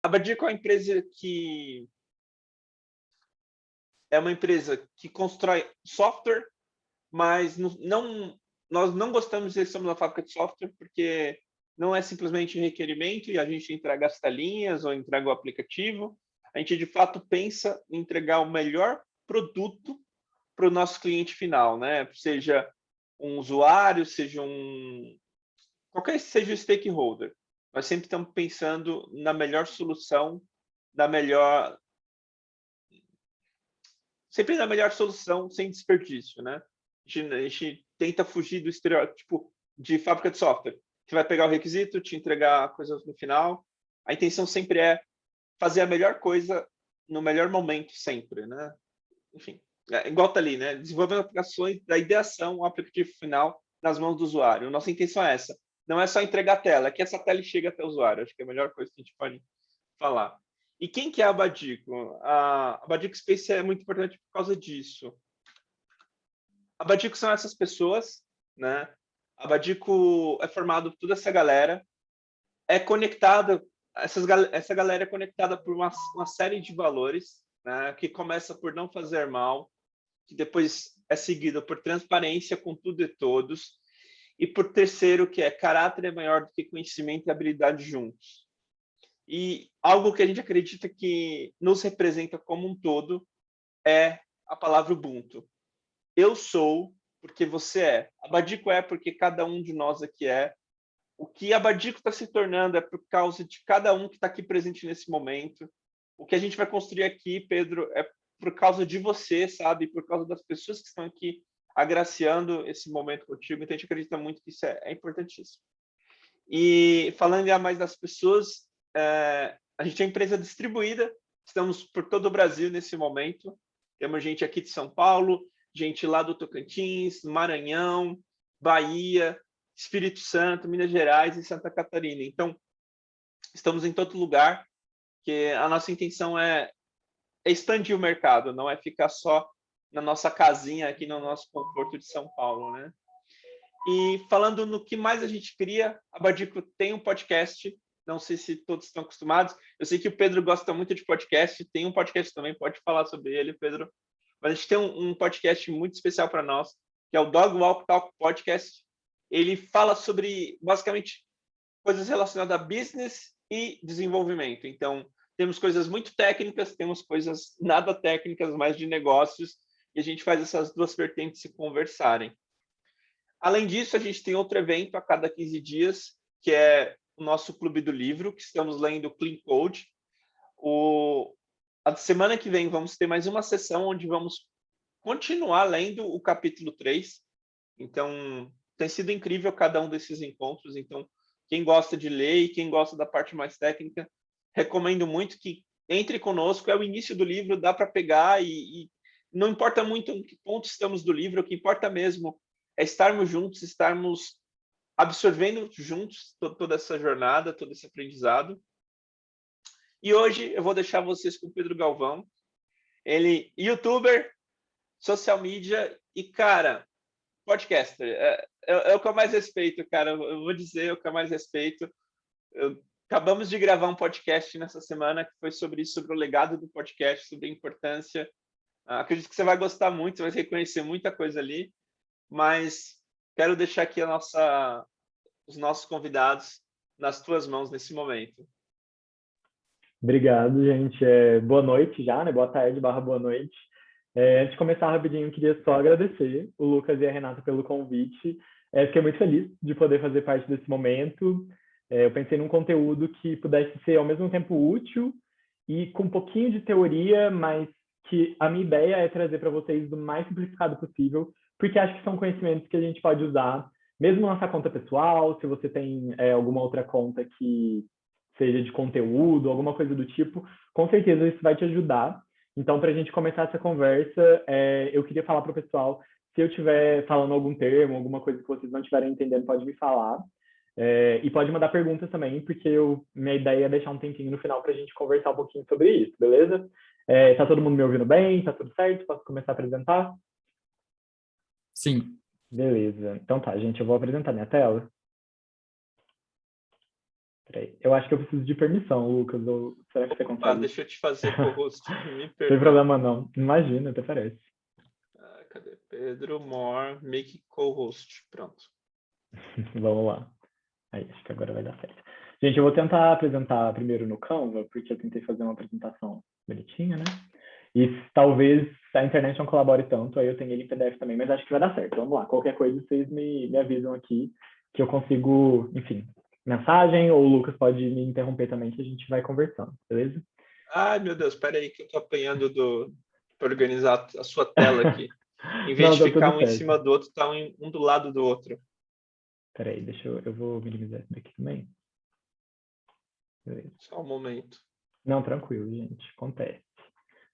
A Badico é uma empresa que constrói software, mas nós não gostamos de dizer que somos uma fábrica de software, porque não é simplesmente um requerimento e a gente entrega as telinhas ou entrega o aplicativo. A gente, de fato, pensa em entregar o melhor produto para o nosso cliente final, né? Seja um usuário, qualquer que seja o stakeholder. Nós sempre estamos pensando na melhor solução, sempre na melhor solução sem desperdício, né? A gente tenta fugir do estereótipo de fábrica de software. Você vai pegar o requisito, te entregar coisas no final. A intenção sempre é fazer a melhor coisa no melhor momento sempre, né? Enfim, igual tá ali, né? Desenvolvendo aplicações da ideação ao aplicativo final nas mãos do usuário. Nossa intenção é essa. Não é só entregar a tela, é que essa tela chegue até o usuário. Acho que é a melhor coisa que a gente pode falar. E quem que é a Badico? A Badico Space é muito importante por causa disso. A Badico são essas pessoas, né? A Badico é formado por toda essa galera, é conectada, essa galera é conectada por uma série de valores, né? Que começa por não fazer mal, que depois é seguido por transparência com tudo e todos, e por terceiro, que é caráter é maior do que conhecimento e habilidade juntos. E algo que a gente acredita que nos representa como um todo é a palavra Ubuntu. Eu sou porque você é. A Badico é porque cada um de nós aqui é. O que a Badico está se tornando é por causa de cada um que está aqui presente nesse momento. O que a gente vai construir aqui, Pedro, é por causa de você, sabe? Por causa das pessoas que estão aqui agraciando esse momento contigo. Então, a gente acredita muito que isso é importantíssimo. E falando ainda mais das pessoas, a gente é uma empresa distribuída, estamos por todo o Brasil nesse momento. Temos gente aqui de São Paulo, gente lá do Tocantins, Maranhão, Bahia, Espírito Santo, Minas Gerais e Santa Catarina. Então, estamos em todo lugar, que a nossa intenção é expandir o mercado, não é ficar só na nossa casinha aqui no nosso conforto de São Paulo, né? E falando no que mais a gente cria, a Badico tem um podcast, não sei se todos estão acostumados, eu sei que o Pedro gosta muito de podcast, tem um podcast também, pode falar sobre ele, Pedro, mas a gente tem um podcast muito especial para nós, que é o Dog Walk Talk Podcast. Ele fala sobre, basicamente, coisas relacionadas a business e desenvolvimento. Então, temos coisas muito técnicas, temos coisas nada técnicas, mais de negócios, e a gente faz essas duas vertentes se conversarem. Além disso, a gente tem outro evento a cada 15 dias, que é o nosso Clube do Livro, que estamos lendo Clean Code. A semana que vem vamos ter mais uma sessão onde vamos continuar lendo o capítulo 3. Então, tem sido incrível cada um desses encontros. Então, quem gosta de ler e quem gosta da parte mais técnica, recomendo muito que entre conosco. É o início do livro, dá para pegar e não importa muito em que ponto estamos do livro, o que importa mesmo é estarmos juntos, estarmos absorvendo juntos toda essa jornada, todo esse aprendizado. E hoje eu vou deixar vocês com o Pedro Galvão. Ele youtuber, social media e, cara, podcaster. É o que eu mais respeito, cara. Eu vou dizer o que eu mais respeito. Acabamos de gravar um podcast nessa semana que foi sobre isso, sobre o legado do podcast, sobre a importância. Acredito que você vai gostar muito, você vai reconhecer muita coisa ali, mas quero deixar aqui os nossos convidados nas tuas mãos nesse momento. Obrigado, gente. Boa noite já, né? Boa tarde, boa noite. Antes de começar rapidinho, eu queria só agradecer o Lucas e a Renata pelo convite. Fiquei muito feliz de poder fazer parte desse momento. Eu pensei num conteúdo que pudesse ser ao mesmo tempo útil e com um pouquinho de teoria, mas que a minha ideia é trazer para vocês do mais simplificado possível, porque acho que são conhecimentos que a gente pode usar, mesmo na nossa conta pessoal, se você tem alguma outra conta que seja de conteúdo, alguma coisa do tipo, com certeza isso vai te ajudar. Então, para a gente começar essa conversa, eu queria falar para o pessoal, se eu estiver falando algum termo, alguma coisa que vocês não estiverem entendendo, pode me falar. E pode mandar perguntas também, porque minha ideia é deixar um tempinho no final para a gente conversar um pouquinho sobre isso, beleza? Tá todo mundo me ouvindo bem? Tá tudo certo? Posso começar a apresentar? Sim. Beleza. Então tá, gente, eu vou apresentar minha tela. Peraí. Eu acho que eu preciso de permissão, Lucas. Ou será que você Opa, consegue? deixa eu te fazer co-host. Me Não tem permite. problema, não. Imagina, até parece. Cadê? Pedro More, make co-host. Pronto. Vamos lá. Aí, acho que agora vai dar certo. Gente, eu vou tentar apresentar primeiro no Canva, porque eu tentei fazer uma apresentação bonitinha, né? E talvez a internet não colabore tanto, aí eu tenho ele em PDF também, mas acho que vai dar certo. Vamos lá. Qualquer coisa, vocês me avisam aqui que eu consigo, enfim, mensagem, ou o Lucas pode me interromper também, que a gente vai conversando, beleza? Ai, meu Deus, espera aí que eu tô apanhando para organizar a sua tela aqui. Em vez Não, de tá ficar tudo um em certo. cima do outro, tá um do lado do outro. Peraí, eu vou minimizar isso daqui também. Beleza. Só um momento. Não, tranquilo, gente. Acontece.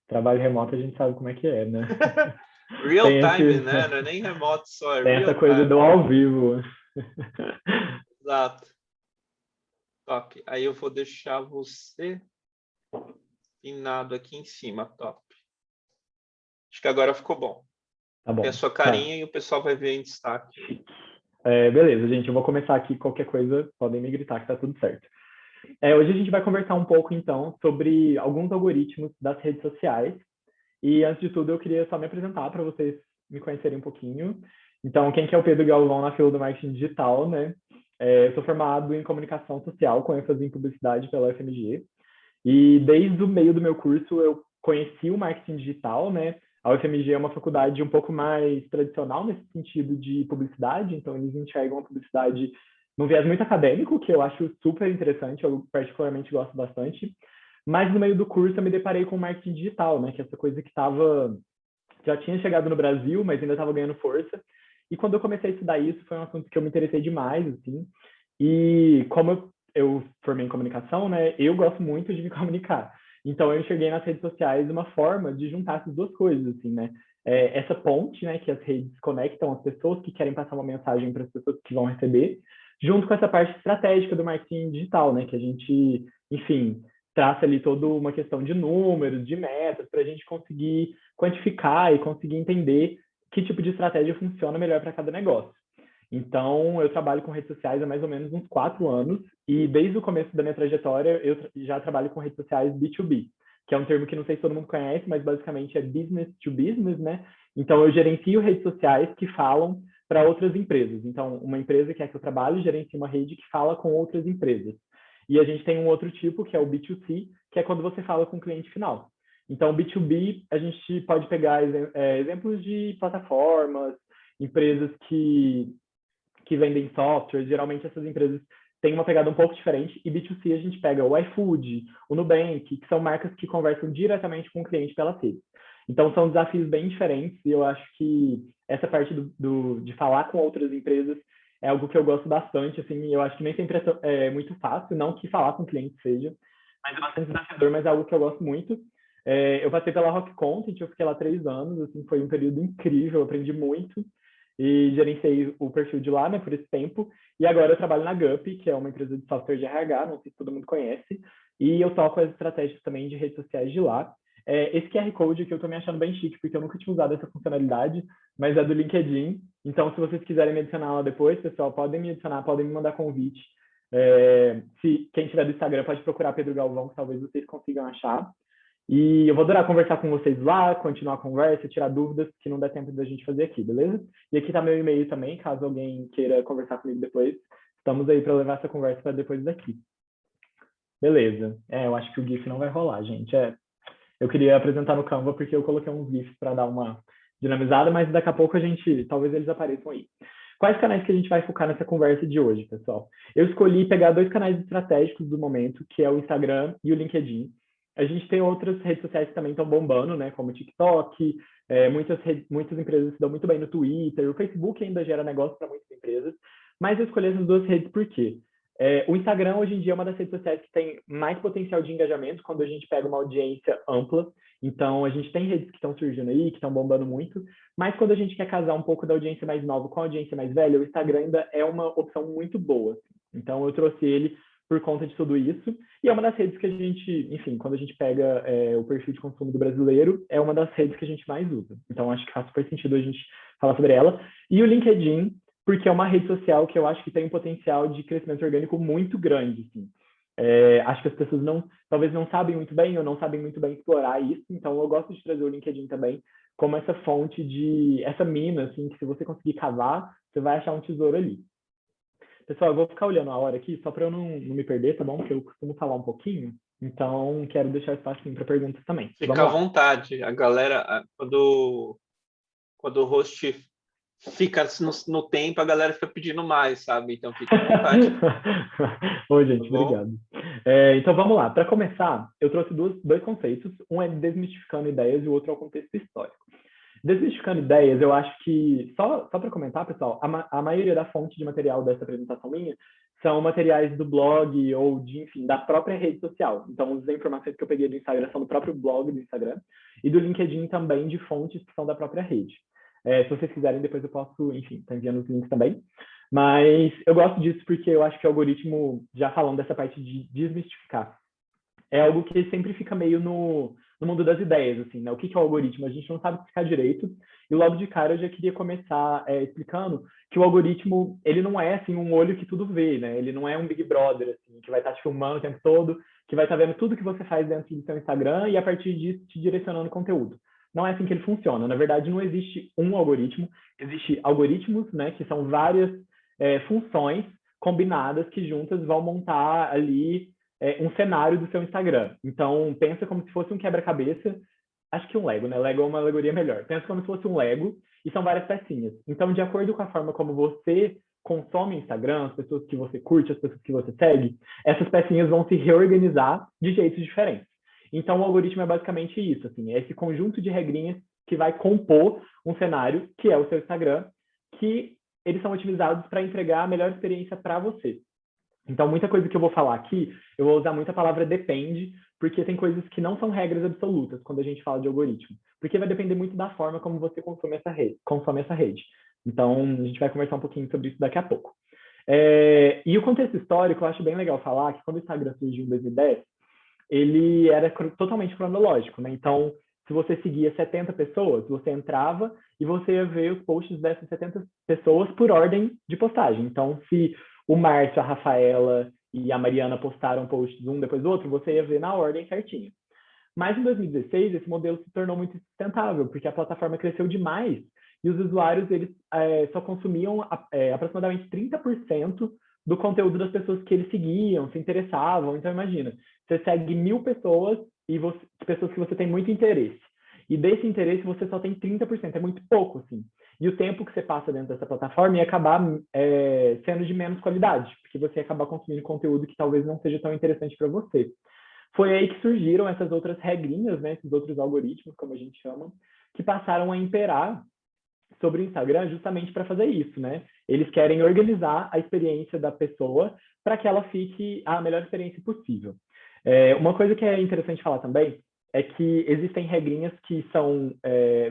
Trabalho remoto a gente sabe como é que é, né? Real Tem time, esse, né? Não é nem remoto só, é tem essa real coisa time. do ao vivo. Exato. Top. Aí eu vou deixar você pinado aqui em cima. Top. Acho que agora ficou bom. Tá Tem a bom. sua Tá. carinha e o pessoal vai ver em destaque. Beleza, gente. Eu vou começar aqui. Qualquer coisa, podem me gritar que tá tudo certo. Hoje a gente vai conversar um pouco, então, sobre alguns algoritmos das redes sociais. E, antes de tudo, eu queria só me apresentar para vocês me conhecerem um pouquinho. Então, quem que é o Pedro Galvão na fila do marketing digital, né? Eu sou formado em comunicação social, com ênfase em publicidade pela UFMG. E desde o meio do meu curso eu conheci o marketing digital, né? A UFMG é uma faculdade um pouco mais tradicional nesse sentido de publicidade, então eles enxergam a publicidade num viés muito acadêmico, que eu acho super interessante, eu particularmente gosto bastante. Mas no meio do curso eu me deparei com o marketing digital, né? Que é essa coisa que já tinha chegado no Brasil, mas ainda estava ganhando força. E quando eu comecei a estudar isso, foi um assunto que eu me interessei demais, assim. E como eu formei em comunicação, né, eu gosto muito de me comunicar. Então eu enxerguei nas redes sociais uma forma de juntar essas duas coisas, assim, né? Essa ponte, né, que as redes conectam as pessoas que querem passar uma mensagem para as pessoas que vão receber, junto com essa parte estratégica do marketing digital, né, que a gente, enfim, traça ali toda uma questão de números, de metas, para a gente conseguir quantificar e conseguir entender que tipo de estratégia funciona melhor para cada negócio. Então, eu trabalho com redes sociais há mais ou menos uns 4 anos, e desde o começo da minha trajetória, eu já trabalho com redes sociais B2B, que é um termo que não sei se todo mundo conhece, mas basicamente é business to business, né? Então, eu gerencio redes sociais que falam para outras empresas. Então, uma empresa que é que eu trabalho gerencia uma rede que fala com outras empresas. E a gente tem um outro tipo, que é o B2C, que é quando você fala com o cliente final. Então, B2B, a gente pode pegar exemplos de plataformas, empresas que vendem software, geralmente essas empresas têm uma pegada um pouco diferente, e B2C a gente pega o iFood, o Nubank, que são marcas que conversam diretamente com o cliente pela rede. Então, são desafios bem diferentes, e eu acho que essa parte de falar com outras empresas é algo que eu gosto bastante, assim, e eu acho que nem sempre muito fácil, não que falar com o cliente seja, mas é bastante desafiador, mas é algo que eu gosto muito. Eu passei pela Rock Content, eu fiquei lá 3 anos, assim, foi um período incrível, eu aprendi muito, e gerenciei o perfil de lá, né, por esse tempo. E agora eu trabalho na Gup, que é uma empresa de software de RH, não sei se todo mundo conhece, e eu toco as estratégias também de redes sociais de lá. Esse QR Code que eu tô me achando bem chique, porque eu nunca tinha usado essa funcionalidade, mas é do LinkedIn. Então, se vocês quiserem me adicionar lá depois, pessoal, podem me adicionar, podem me mandar convite. Se quem tiver do Instagram pode procurar Pedro Galvão, que talvez vocês consigam achar. E eu vou adorar conversar com vocês lá, continuar a conversa, tirar dúvidas que não dá tempo da gente fazer aqui, beleza? E aqui tá meu e-mail também, caso alguém queira conversar comigo depois. Estamos aí para levar essa conversa para depois daqui. Beleza. Eu acho que o GIF não vai rolar, gente. Eu queria apresentar no Canva porque eu coloquei uns GIFs para dar uma dinamizada, mas daqui a pouco talvez eles apareçam aí. Quais canais que a gente vai focar nessa conversa de hoje, pessoal? Eu escolhi pegar 2 canais estratégicos do momento, que é o Instagram e o LinkedIn. A gente tem outras redes sociais que também estão bombando, né? Como o TikTok, muitas empresas se dão muito bem no Twitter, o Facebook ainda gera negócio para muitas empresas, mas eu escolhi essas 2 redes por quê? O Instagram hoje em dia é uma das redes sociais que tem mais potencial de engajamento quando a gente pega uma audiência ampla. Então, a gente tem redes que estão surgindo aí, que estão bombando muito, mas quando a gente quer casar um pouco da audiência mais nova com a audiência mais velha, o Instagram ainda é uma opção muito boa. Então, eu trouxe ele por conta de tudo isso. E é uma das redes que a gente, enfim, quando a gente pega o perfil de consumo do brasileiro, é uma das redes que a gente mais usa. Então, acho que faz super sentido a gente falar sobre ela. E o LinkedIn, porque é uma rede social que eu acho que tem um potencial de crescimento orgânico muito grande, assim. Acho que as pessoas talvez não sabem muito bem ou não sabem muito bem explorar isso, então eu gosto de trazer o LinkedIn também como essa fonte essa mina, assim, que se você conseguir cavar, você vai achar um tesouro ali. Pessoal, eu vou ficar olhando a hora aqui, só para eu não me perder, tá bom? Porque eu costumo falar um pouquinho, então quero deixar espaço para perguntas também. Fica Vamos à lá. vontade. A galera, quando o host fica no tempo, a galera fica pedindo mais, sabe? Então fica à vontade, Oi, tá gente, bom? obrigado. Então vamos lá. Para começar, eu trouxe dois conceitos. Um é desmistificando ideias e o outro é o contexto histórico. Desmistificando ideias, eu acho que, só para comentar, pessoal, a maioria da fonte de material dessa apresentação minha são materiais do blog ou enfim, da própria rede social. Então, as informações que eu peguei do Instagram são do próprio blog do Instagram e do LinkedIn também, de fontes que são da própria rede. Se vocês quiserem, depois eu posso, enfim, tá enviando os links também. Mas eu gosto disso porque eu acho que o algoritmo, já falando dessa parte de desmistificar, é algo que sempre fica meio no mundo das ideias, assim, né? O que é o algoritmo? A gente não sabe explicar direito. E logo de cara eu já queria começar explicando que o algoritmo, ele não é, assim, um olho que tudo vê, né? Ele não é um Big Brother, assim, que vai estar te filmando o tempo todo, que vai estar vendo tudo que você faz dentro do seu Instagram e a partir disso te direcionando conteúdo. Não é assim que ele funciona. Na verdade, não existe um algoritmo. Existem algoritmos, né, que são várias funções combinadas que juntas vão montar ali um cenário do seu Instagram. Então, pensa como se fosse um quebra-cabeça, acho que um Lego, né? Lego é uma alegoria melhor. Pensa como se fosse um Lego e são várias pecinhas. Então, de acordo com a forma como você consome Instagram, as pessoas que você curte, as pessoas que você segue, essas pecinhas vão se reorganizar de jeitos diferentes. Então, o algoritmo é basicamente isso, assim, é esse conjunto de regrinhas que vai compor um cenário, que é o seu Instagram, que eles são otimizados para entregar a melhor experiência para você. Então, muita coisa que eu vou falar aqui, eu vou usar muita palavra depende, porque tem coisas que não são regras absolutas quando a gente fala de algoritmo. Porque vai depender muito da forma como você consome essa rede. Então, a gente vai conversar um pouquinho sobre isso daqui a pouco. E o contexto histórico, eu acho bem legal falar que quando o Instagram surgiu em 2010, ele era totalmente cronológico, né? Então, se você seguia 70 pessoas, você entrava e você ia ver os posts dessas 70 pessoas por ordem de postagem. Então, se o Márcio, a Rafaela e a Mariana postaram posts um depois do outro, você ia ver na ordem certinho. Mas em 2016, esse modelo se tornou muito sustentável, porque a plataforma cresceu demais e os usuários eles só consumiam aproximadamente 30% do conteúdo das pessoas que eles seguiam, se interessavam. Então, imagina, você segue 1.000 pessoas e pessoas que você tem muito interesse. E desse interesse você só tem 30%, é muito pouco, assim. E o tempo que você passa dentro dessa plataforma ia acabar sendo de menos qualidade, porque você ia acabar consumindo conteúdo que talvez não seja tão interessante para você. Foi aí que surgiram essas outras regrinhas, né, esses outros algoritmos, como a gente chama, que passaram a imperar sobre o Instagram justamente para fazer isso, né? Eles querem organizar a experiência da pessoa para que ela fique a melhor experiência possível. Uma coisa que é interessante falar também é que existem regrinhas que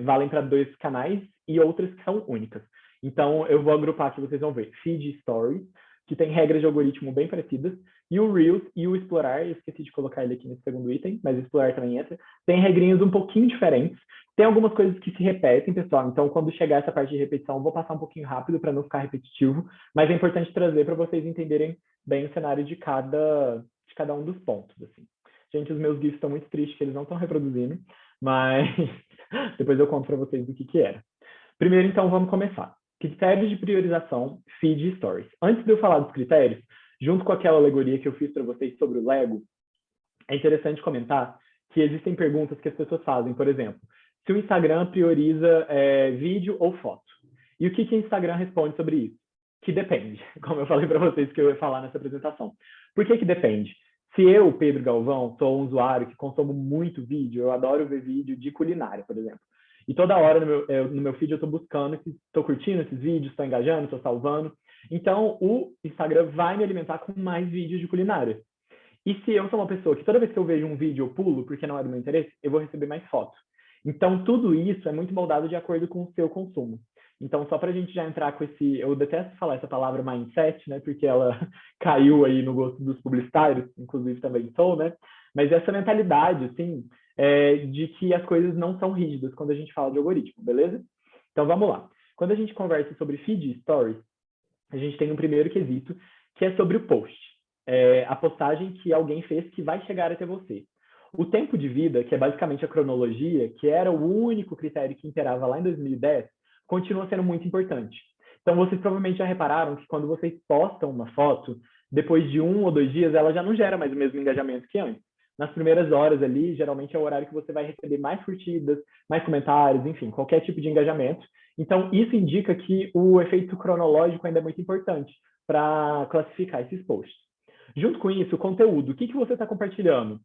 valem para 2 canais e outras que são únicas. Então, eu vou agrupar aqui, vocês vão ver. Feed e Stories, que tem regras de algoritmo bem parecidas, e o Reels e o Explorar, eu esqueci de colocar ele aqui nesse segundo item, mas o Explorar também entra, tem regrinhas um pouquinho diferentes. Tem algumas coisas que se repetem, pessoal, então quando chegar essa parte de repetição, eu vou passar um pouquinho rápido para não ficar repetitivo, mas é importante trazer para vocês entenderem bem o cenário de cada um dos pontos, assim. Gente, os meus GIFs estão muito tristes, que eles não estão reproduzindo, mas depois eu conto para vocês do que era. Primeiro, então, vamos começar. Critérios de priorização, feed e stories. Antes de eu falar dos critérios, junto com aquela alegoria que eu fiz para vocês sobre o Lego, é interessante comentar que existem perguntas que as pessoas fazem, por exemplo, se o Instagram prioriza vídeo ou foto. E o que o Instagram responde sobre isso? Que depende, como eu falei para vocês que eu ia falar nessa apresentação. Por que depende? Se eu, Pedro Galvão, sou um usuário que consumo muito vídeo, eu adoro ver vídeo de culinária, por exemplo. E toda hora no meu feed eu estou buscando, estou curtindo esses vídeos, estou engajando, estou salvando. Então, o Instagram vai me alimentar com mais vídeos de culinária. E se eu sou uma pessoa que toda vez que eu vejo um vídeo eu pulo porque não é do meu interesse, eu vou receber mais fotos. Então, tudo isso é muito moldado de acordo com o seu consumo. Então, só para a gente já entrar com eu detesto falar essa palavra mindset, né, porque ela caiu aí no gosto dos publicitários, inclusive também sou, né, mas essa mentalidade, assim, de que as coisas não são rígidas quando a gente fala de algoritmo, beleza? Então, vamos lá. Quando a gente conversa sobre feed e stories, a gente tem um primeiro quesito, que é sobre o post. a postagem que alguém fez que vai chegar até você. O tempo de vida, que é basicamente a cronologia, que era o único critério que imperava lá em 2010, continua sendo muito importante. Então, vocês provavelmente já repararam que quando vocês postam uma foto, depois de 1 ou 2 dias, ela já não gera mais o mesmo engajamento que antes. Nas primeiras horas ali, geralmente é o horário que você vai receber mais curtidas, mais comentários, enfim, qualquer tipo de engajamento. Então, isso indica que o efeito cronológico ainda é muito importante para classificar esses posts. Junto com isso, o conteúdo. O que você está compartilhando?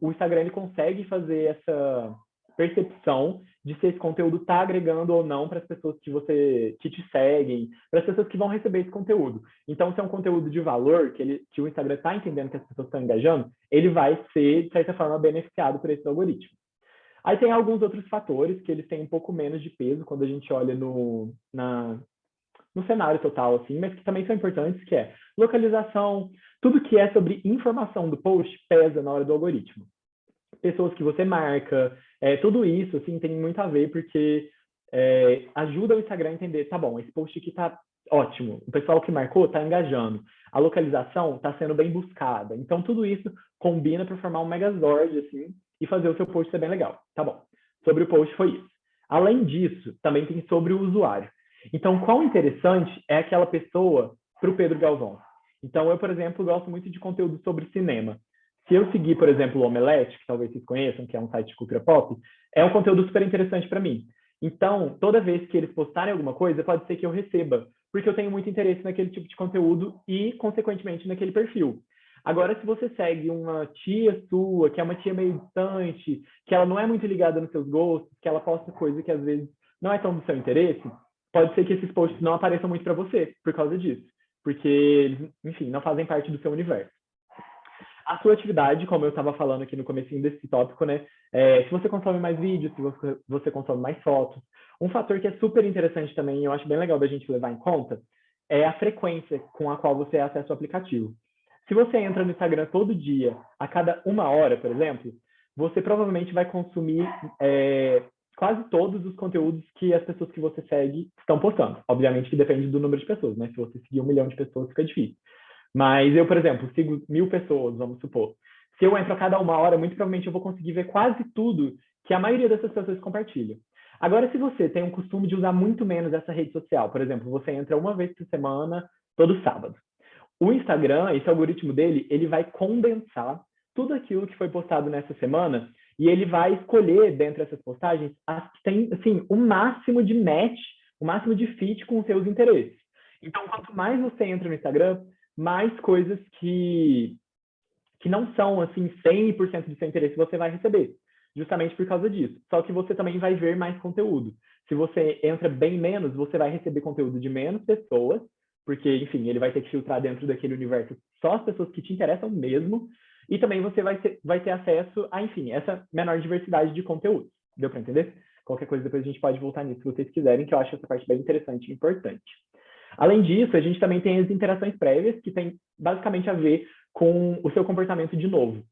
O Instagram ele consegue fazer essa percepção de se esse conteúdo está agregando ou não para as pessoas que te seguem, para as pessoas que vão receber esse conteúdo. Então, se é um conteúdo de valor, que o Instagram está entendendo que as pessoas estão engajando, ele vai ser, de certa forma, beneficiado por esse algoritmo. Aí tem alguns outros fatores que eles têm um pouco menos de peso quando a gente olha no cenário total, assim, mas que também são importantes, que é localização, tudo que é sobre informação do post pesa na hora do algoritmo. Pessoas que você marca, tudo isso, assim, tem muito a ver, porque ajuda o Instagram a entender, tá bom, esse post aqui tá ótimo, o pessoal que marcou tá engajando, a localização tá sendo bem buscada, então tudo isso combina para formar um megazord, assim, e fazer o seu post ser bem legal, tá bom. Sobre o post foi isso. Além disso, também tem sobre o usuário. Então, quão interessante é aquela pessoa para o Pedro Galvão? Então, eu, por exemplo, gosto muito de conteúdo sobre cinema. Se eu seguir, por exemplo, o Omelete, que talvez vocês conheçam, que é um site de cultura pop, é um conteúdo super interessante para mim. Então, toda vez que eles postarem alguma coisa, pode ser que eu receba, porque eu tenho muito interesse naquele tipo de conteúdo e, consequentemente, naquele perfil. Agora, se você segue uma tia sua, que é uma tia meio distante, que ela não é muito ligada nos seus gostos, que ela posta coisa que às vezes não é tão do seu interesse, pode ser que esses posts não apareçam muito para você por causa disso, porque eles, enfim, não fazem parte do seu universo. A sua atividade, como eu estava falando aqui no comecinho desse tópico, né? Se você consome mais vídeos, se você consome mais fotos. Um fator que é super interessante também, e eu acho bem legal da gente levar em conta, é a frequência com a qual você acessa o aplicativo. Se você entra no Instagram todo dia, a cada 1 hora, por exemplo, você provavelmente vai consumir quase todos os conteúdos que as pessoas que você segue estão postando. Obviamente que depende do número de pessoas, né? Se você seguir 1 milhão de pessoas, fica difícil. Mas eu, por exemplo, sigo 1000 pessoas, vamos supor. Se eu entro a cada 1 hora, muito provavelmente eu vou conseguir ver quase tudo que a maioria dessas pessoas compartilha. Agora, se você tem um costume de usar muito menos essa rede social, por exemplo, você entra uma vez por semana, todo sábado. O Instagram, esse algoritmo dele, ele vai condensar tudo aquilo que foi postado nessa semana e ele vai escolher, dentre essas postagens, as que tem, assim, o máximo de match, o máximo de fit com os seus interesses. Então, quanto mais você entra no Instagram, mais coisas que não são, assim, 100% do seu interesse você vai receber, justamente por causa disso. Só que você também vai ver mais conteúdo. Se você entra bem menos, você vai receber conteúdo de menos pessoas, porque, enfim, ele vai ter que filtrar dentro daquele universo só as pessoas que te interessam mesmo, e também você vai ter acesso a, enfim, essa menor diversidade de conteúdo. Deu para entender? Qualquer coisa depois a gente pode voltar nisso se vocês quiserem, que eu acho essa parte bem interessante e importante. Além disso, a gente também tem as interações prévias, que tem basicamente a ver com o seu comportamento de novo.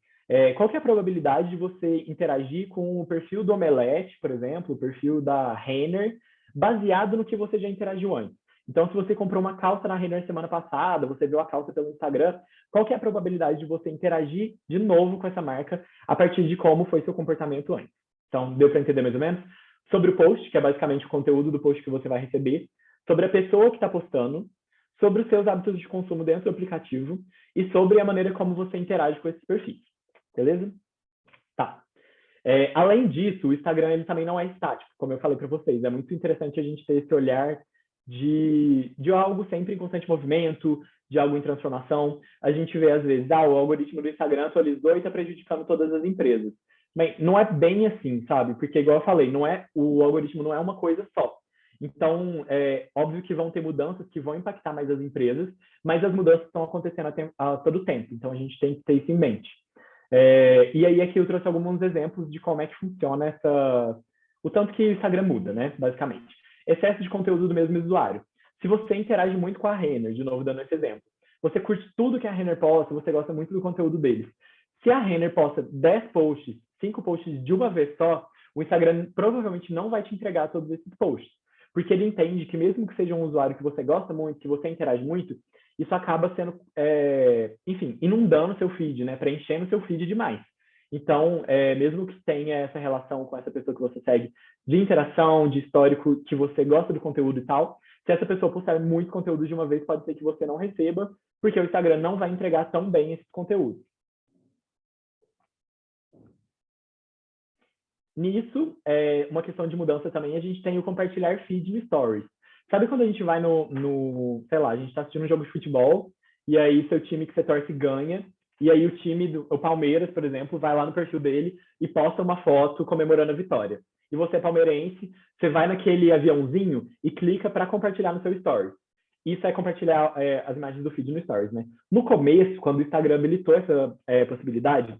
Qual que é a probabilidade de você interagir com o perfil do Omelete, por exemplo, o perfil da Renner, baseado no que você já interagiu antes? Então, se você comprou uma calça na Renner semana passada, você viu a calça pelo Instagram, qual que é a probabilidade de você interagir de novo com essa marca a partir de como foi seu comportamento antes? Então, deu para entender mais ou menos? Sobre o post, que é basicamente o conteúdo do post que você vai receber, sobre a pessoa que está postando, sobre os seus hábitos de consumo dentro do aplicativo e sobre a maneira como você interage com esses perfis. Beleza? Tá. Além disso, o Instagram ele também não é estático, como eu falei para vocês. É muito interessante a gente ter esse olhar de algo sempre em constante movimento, de algo em transformação. A gente vê, às vezes, o algoritmo do Instagram atualizou e está prejudicando todas as empresas. Bem, não é bem assim, sabe? Porque, igual eu falei, o algoritmo não é uma coisa só. Então, é óbvio que vão ter mudanças que vão impactar mais as empresas, mas as mudanças estão acontecendo a todo tempo. Então, a gente tem que ter isso em mente. E aí, aqui eu trouxe alguns exemplos de como é que funciona o tanto que o Instagram muda, né? Basicamente. Excesso de conteúdo do mesmo usuário. Se você interage muito com a Renner, de novo dando esse exemplo, você curte tudo que a Renner posta, você gosta muito do conteúdo deles. Se a Renner posta 10 posts, 5 posts de uma vez só, o Instagram provavelmente não vai te entregar todos esses posts. Porque ele entende que mesmo que seja um usuário que você gosta muito, que você interage muito, isso acaba sendo, enfim, inundando o seu feed, né? Preenchendo o seu feed demais. Então, mesmo que tenha essa relação com essa pessoa que você segue, de interação, de histórico, que você gosta do conteúdo e tal, se essa pessoa postar muito conteúdo de uma vez, pode ser que você não receba, porque o Instagram não vai entregar tão bem esses conteúdos. Nisso, uma questão de mudança também, a gente tem o compartilhar feed no Stories. Sabe quando a gente vai sei lá, a gente está assistindo um jogo de futebol, e aí seu time que você torce ganha, e aí o Palmeiras, por exemplo, vai lá no perfil dele e posta uma foto comemorando a vitória. E você é palmeirense, você vai naquele aviãozinho e clica para compartilhar no seu Stories. Isso é compartilhar as imagens do feed no Stories, né? No começo, quando o Instagram habilitou essa possibilidade,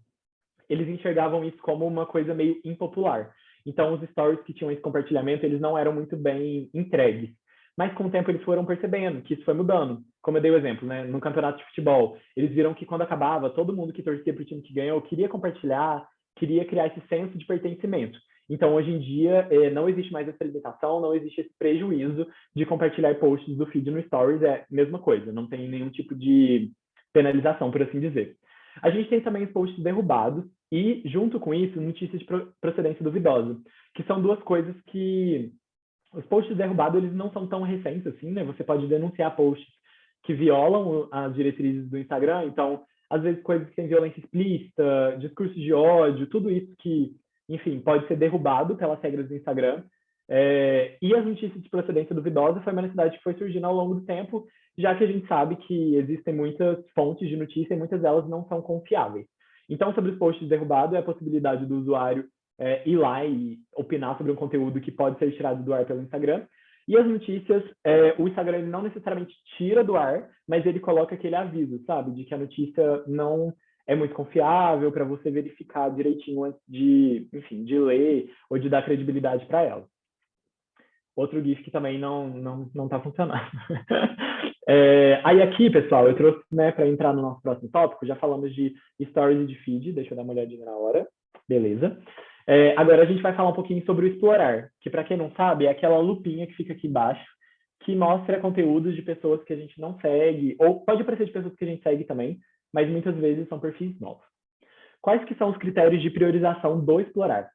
eles enxergavam isso como uma coisa meio impopular. Então, os stories que tinham esse compartilhamento, eles não eram muito bem entregues. Mas, com o tempo, eles foram percebendo que isso foi mudando. Como eu dei o exemplo, né? No campeonato de futebol, eles viram que quando acabava, todo mundo que torcia para o time que ganhou queria compartilhar, queria criar esse senso de pertencimento. Então, hoje em dia, não existe mais essa limitação, não existe esse prejuízo de compartilhar posts do feed no Stories, é a mesma coisa, não tem nenhum tipo de penalização, por assim dizer. A gente tem também os posts derrubados e, junto com isso, notícias de procedência duvidosa, que são duas coisas que os posts derrubados eles não são tão recentes assim, né? Você pode denunciar posts que violam as diretrizes do Instagram, então, às vezes, coisas que têm violência explícita, discurso de ódio, tudo isso que, enfim, pode ser derrubado pelas regras do Instagram. E as notícias de procedência duvidosa foi uma necessidade que foi surgindo ao longo do tempo, já que a gente sabe que existem muitas fontes de notícia e muitas delas não são confiáveis. Então, sobre os posts derrubados, é a possibilidade do usuário ir lá e opinar sobre um conteúdo que pode ser tirado do ar pelo Instagram. E as notícias, o Instagram ele não necessariamente tira do ar, mas ele coloca aquele aviso, sabe? De que a notícia não é muito confiável para você verificar direitinho antes de, enfim, de ler ou de dar credibilidade para ela. Outro GIF que também não está funcionando. Aí aqui, pessoal, eu trouxe, né, para entrar no nosso próximo tópico, já falamos de stories e de feed, deixa eu dar uma olhadinha na hora. Beleza. Agora a gente vai falar um pouquinho sobre o explorar, que para quem não sabe, é aquela lupinha que fica aqui embaixo, que mostra conteúdos de pessoas que a gente não segue, ou pode aparecer de pessoas que a gente segue também, mas muitas vezes são perfis novos. Quais que são os critérios de priorização do explorar?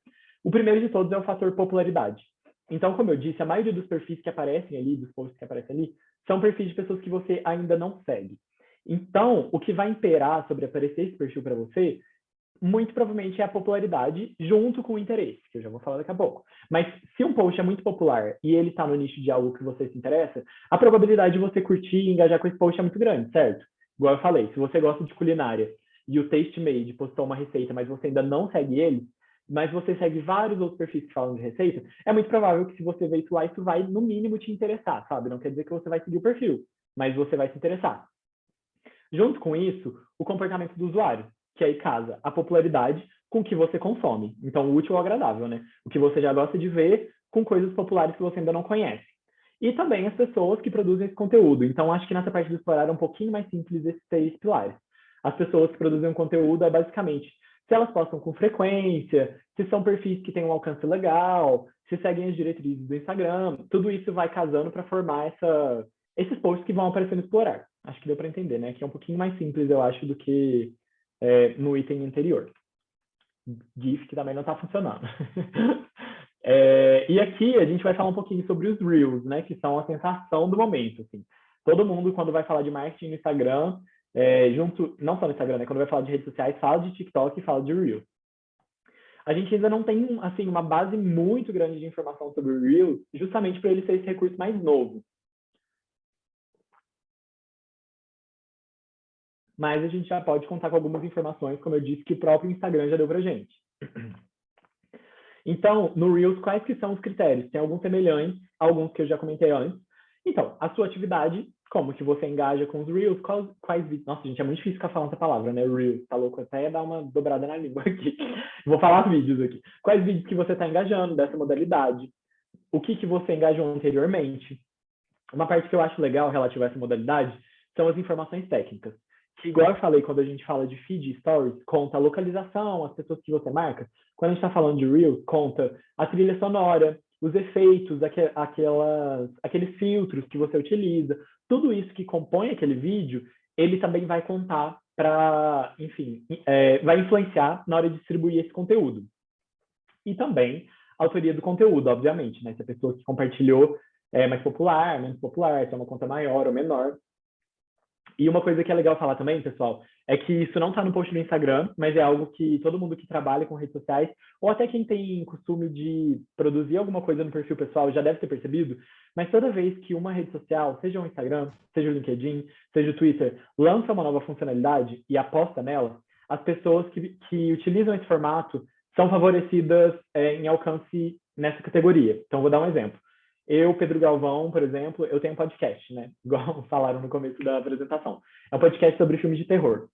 O primeiro de todos é o fator popularidade. Então, como eu disse, a maioria dos perfis que aparecem ali, dos posts que aparecem ali, são perfis de pessoas que você ainda não segue. Então, o que vai imperar sobre aparecer esse perfil para você, muito provavelmente é a popularidade junto com o interesse, que eu já vou falar daqui a pouco. Mas se um post é muito popular e ele está no nicho de algo que você se interessa, a probabilidade de você curtir e engajar com esse post é muito grande, certo? Igual eu falei, se você gosta de culinária e o Tastemade postou uma receita, mas você ainda não segue ele, mas você segue vários outros perfis que falam de receita, é muito provável que se você ver isso lá, isso vai, no mínimo, te interessar, sabe? Não quer dizer que você vai seguir o perfil, mas você vai se interessar. Junto com isso, o comportamento do usuário, que aí casa a popularidade com o que você consome. Então, o útil ou agradável, né? O que você já gosta de ver com coisas populares que você ainda não conhece. E também as pessoas que produzem esse conteúdo. Então, acho que nessa parte do explorar é um pouquinho mais simples esses 3 pilares. As pessoas que produzem um conteúdo é basicamente se elas postam com frequência, se são perfis que têm um alcance legal, se seguem as diretrizes do Instagram, tudo isso vai casando para formar esses posts que vão aparecer no explorar. Acho que deu para entender, né? Que é um pouquinho mais simples, eu acho, do que no item anterior. GIF que também não está funcionando. E aqui a gente vai falar um pouquinho sobre os Reels, né? Que são a sensação do momento. Assim. Todo mundo, quando vai falar de marketing no Instagram, não só no Instagram, né? Quando vai falar de redes sociais, fala de TikTok e fala de Reels. A gente ainda não tem assim, uma base muito grande de informação sobre o Reels, justamente para ele ser esse recurso mais novo. Mas a gente já pode contar com algumas informações, como eu disse, que o próprio Instagram já deu para a gente. Então, no Reels, quais que são os critérios? Tem alguns semelhantes, alguns que eu já comentei antes. Então, a sua atividade, como que você engaja com os Reels, quais vídeos... Nossa, gente, é muito difícil ficar falando essa palavra, né? Reels, tá louco? Até dar uma dobrada na língua aqui. Vou falar vídeos aqui. Quais vídeos que você está engajando dessa modalidade? O que você engajou anteriormente? Uma parte que eu acho legal relativa a essa modalidade são as informações técnicas. que, igual eu falei, quando a gente fala de feed stories, conta a localização, as pessoas que você marca. Quando a gente está falando de Reels, conta a trilha sonora, os efeitos, aqueles filtros que você utiliza. Tudo isso que compõe aquele vídeo, ele também vai contar para, enfim, vai influenciar na hora de distribuir esse conteúdo. E também a autoria do conteúdo, obviamente, né? Se a pessoa que compartilhou é mais popular, menos popular, se é uma conta maior ou menor. E uma coisa que é legal falar também, pessoal, é que isso não está no post do Instagram, mas é algo que todo mundo que trabalha com redes sociais, ou até quem tem costume de produzir alguma coisa no perfil pessoal, já deve ter percebido, mas toda vez que uma rede social, seja o Instagram, seja o LinkedIn, seja o Twitter, lança uma nova funcionalidade e aposta nela, as pessoas que utilizam esse formato são favorecidas em alcance nessa categoria. Então, vou dar um exemplo. Eu, Pedro Galvão, por exemplo, eu tenho um podcast, né? Igual falaram no começo da apresentação. É um podcast sobre filmes de terror.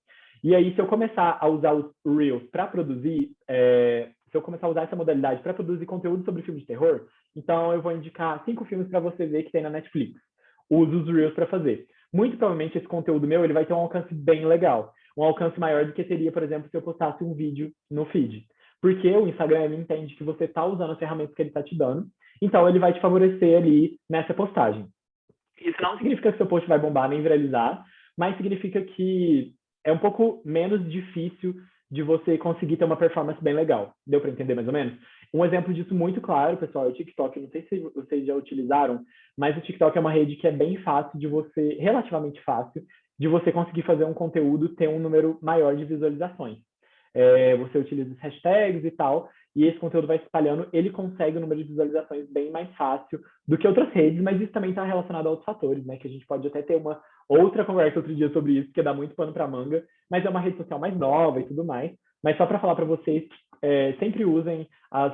E aí, se eu começar a usar os Reels para produzir, se eu começar a usar essa modalidade para produzir conteúdo sobre filmes de terror, então eu vou indicar 5 filmes para você ver que tem na Netflix. Uso os Reels para fazer. Muito provavelmente esse conteúdo meu ele vai ter um alcance bem legal. Um alcance maior do que teria, por exemplo, se eu postasse um vídeo no feed. Porque o Instagram ele entende que você está usando as ferramentas que ele está te dando, então ele vai te favorecer ali nessa postagem. Isso não significa que seu post vai bombar nem viralizar, mas significa que é um pouco menos difícil de você conseguir ter uma performance bem legal. Deu para entender mais ou menos? Um exemplo disso muito claro, pessoal, é o TikTok. Não sei se vocês já utilizaram, mas o TikTok é uma rede que é bem fácil de você, relativamente fácil, de você conseguir fazer um conteúdo ter um número maior de visualizações. Você utiliza os hashtags e tal, e esse conteúdo vai se espalhando, ele consegue um número de visualizações bem mais fácil do que outras redes, mas isso também está relacionado a outros fatores, né? Que a gente pode até ter uma outra conversa outro dia sobre isso, porque dá muito pano para manga, mas é uma rede social mais nova e tudo mais. Mas só para falar para vocês, sempre usem as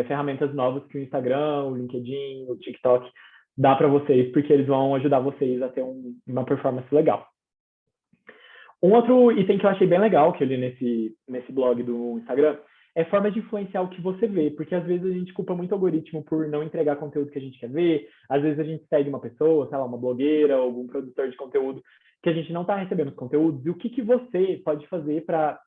ferramentas novas que o Instagram, o LinkedIn, o TikTok dá para vocês, porque eles vão ajudar vocês a ter uma performance legal. Um outro item que eu achei bem legal, que eu li nesse blog do Instagram, é forma de influenciar o que você vê, porque às vezes a gente culpa muito o algoritmo por não entregar conteúdo que a gente quer ver, às vezes a gente segue uma pessoa, sei lá, uma blogueira ou algum produtor de conteúdo que a gente não está recebendo os conteúdos, e o que você pode fazer para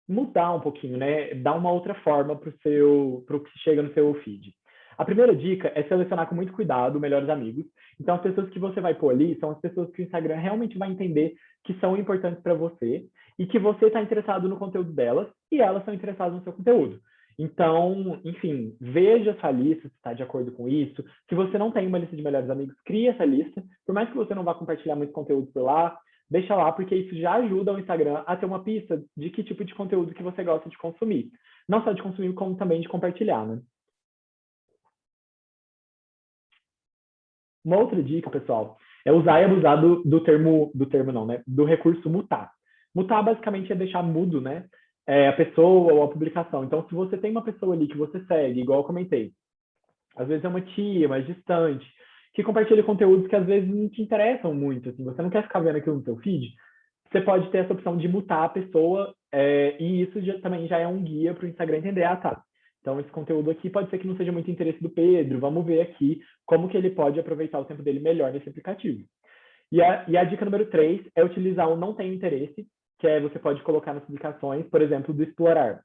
mudar um pouquinho, né? Dar uma outra forma para o que chega no seu feed. A primeira dica é selecionar com muito cuidado melhores amigos. Então, as pessoas que você vai pôr ali são as pessoas que o Instagram realmente vai entender que são importantes para você e que você está interessado no conteúdo delas e elas são interessadas no seu conteúdo. Então, enfim, veja sua lista, se está de acordo com isso. Se você não tem uma lista de melhores amigos, crie essa lista. Por mais que você não vá compartilhar muito conteúdo por lá, deixa lá, porque isso já ajuda o Instagram a ter uma pista de que tipo de conteúdo que você gosta de consumir. Não só de consumir, como também de compartilhar, né? Uma outra dica, pessoal, é usar e abusar do termo não, né? Do recurso mutar. Mutar basicamente é deixar mudo, né? A pessoa ou a publicação. Então, se você tem uma pessoa ali que você segue, igual eu comentei, às vezes é uma tia mais distante, que compartilha conteúdos que às vezes não te interessam muito, assim, você não quer ficar vendo aquilo no seu feed, você pode ter essa opção de mutar a pessoa, e isso também já é um guia para o Instagram entender, tá. Então, esse conteúdo aqui pode ser que não seja muito interesse do Pedro, vamos ver aqui como que ele pode aproveitar o tempo dele melhor nesse aplicativo. E a dica número 3 é utilizar o não tenho interesse, que você pode colocar nas publicações, por exemplo, do explorar.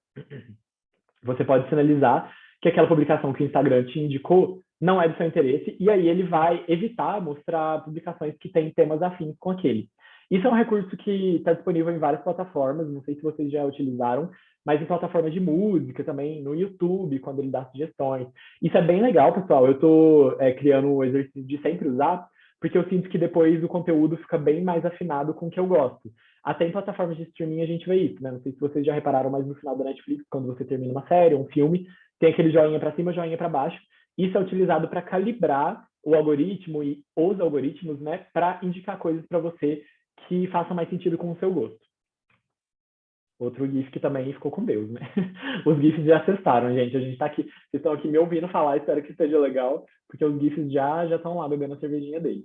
Você pode sinalizar que aquela publicação que o Instagram te indicou não é do seu interesse, e aí ele vai evitar mostrar publicações que têm temas afins com aquele. Isso é um recurso que está disponível em várias plataformas, não sei se vocês já utilizaram, mas em plataformas de música também, no YouTube, quando ele dá sugestões. Isso é bem legal, pessoal. Eu estou criando o exercício de sempre usar, porque eu sinto que depois o conteúdo fica bem mais afinado com o que eu gosto. Até em plataformas de streaming a gente vê isso, né? Não sei se vocês já repararam, mas no final da Netflix, quando você termina uma série, um filme, tem aquele joinha para cima, joinha para baixo. Isso é utilizado para calibrar o algoritmo e os algoritmos, né, para indicar coisas para você que façam mais sentido com o seu gosto. Outro GIF que também ficou com Deus, né? Os GIFs já cessaram, gente. A gente tá aqui, vocês estão aqui me ouvindo falar, espero que esteja legal, porque os GIFs já estão lá bebendo a cervejinha deles.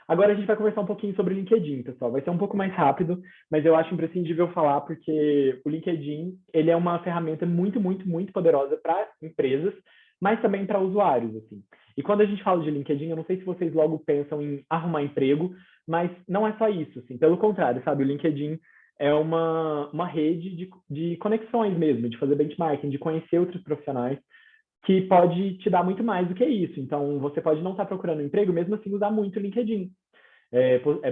Agora a gente vai conversar um pouquinho sobre o LinkedIn, pessoal. Vai ser um pouco mais rápido, mas eu acho imprescindível falar porque o LinkedIn, ele é uma ferramenta muito, muito, muito poderosa para empresas, mas também para usuários, assim. E quando a gente fala de LinkedIn, eu não sei se vocês logo pensam em arrumar emprego, mas não é só isso, assim, pelo contrário, sabe? O LinkedIn é uma rede de conexões mesmo, de fazer benchmarking, de conhecer outros profissionais, que pode te dar muito mais do que isso. Então, você pode não estar procurando um emprego, mesmo assim usar muito o LinkedIn.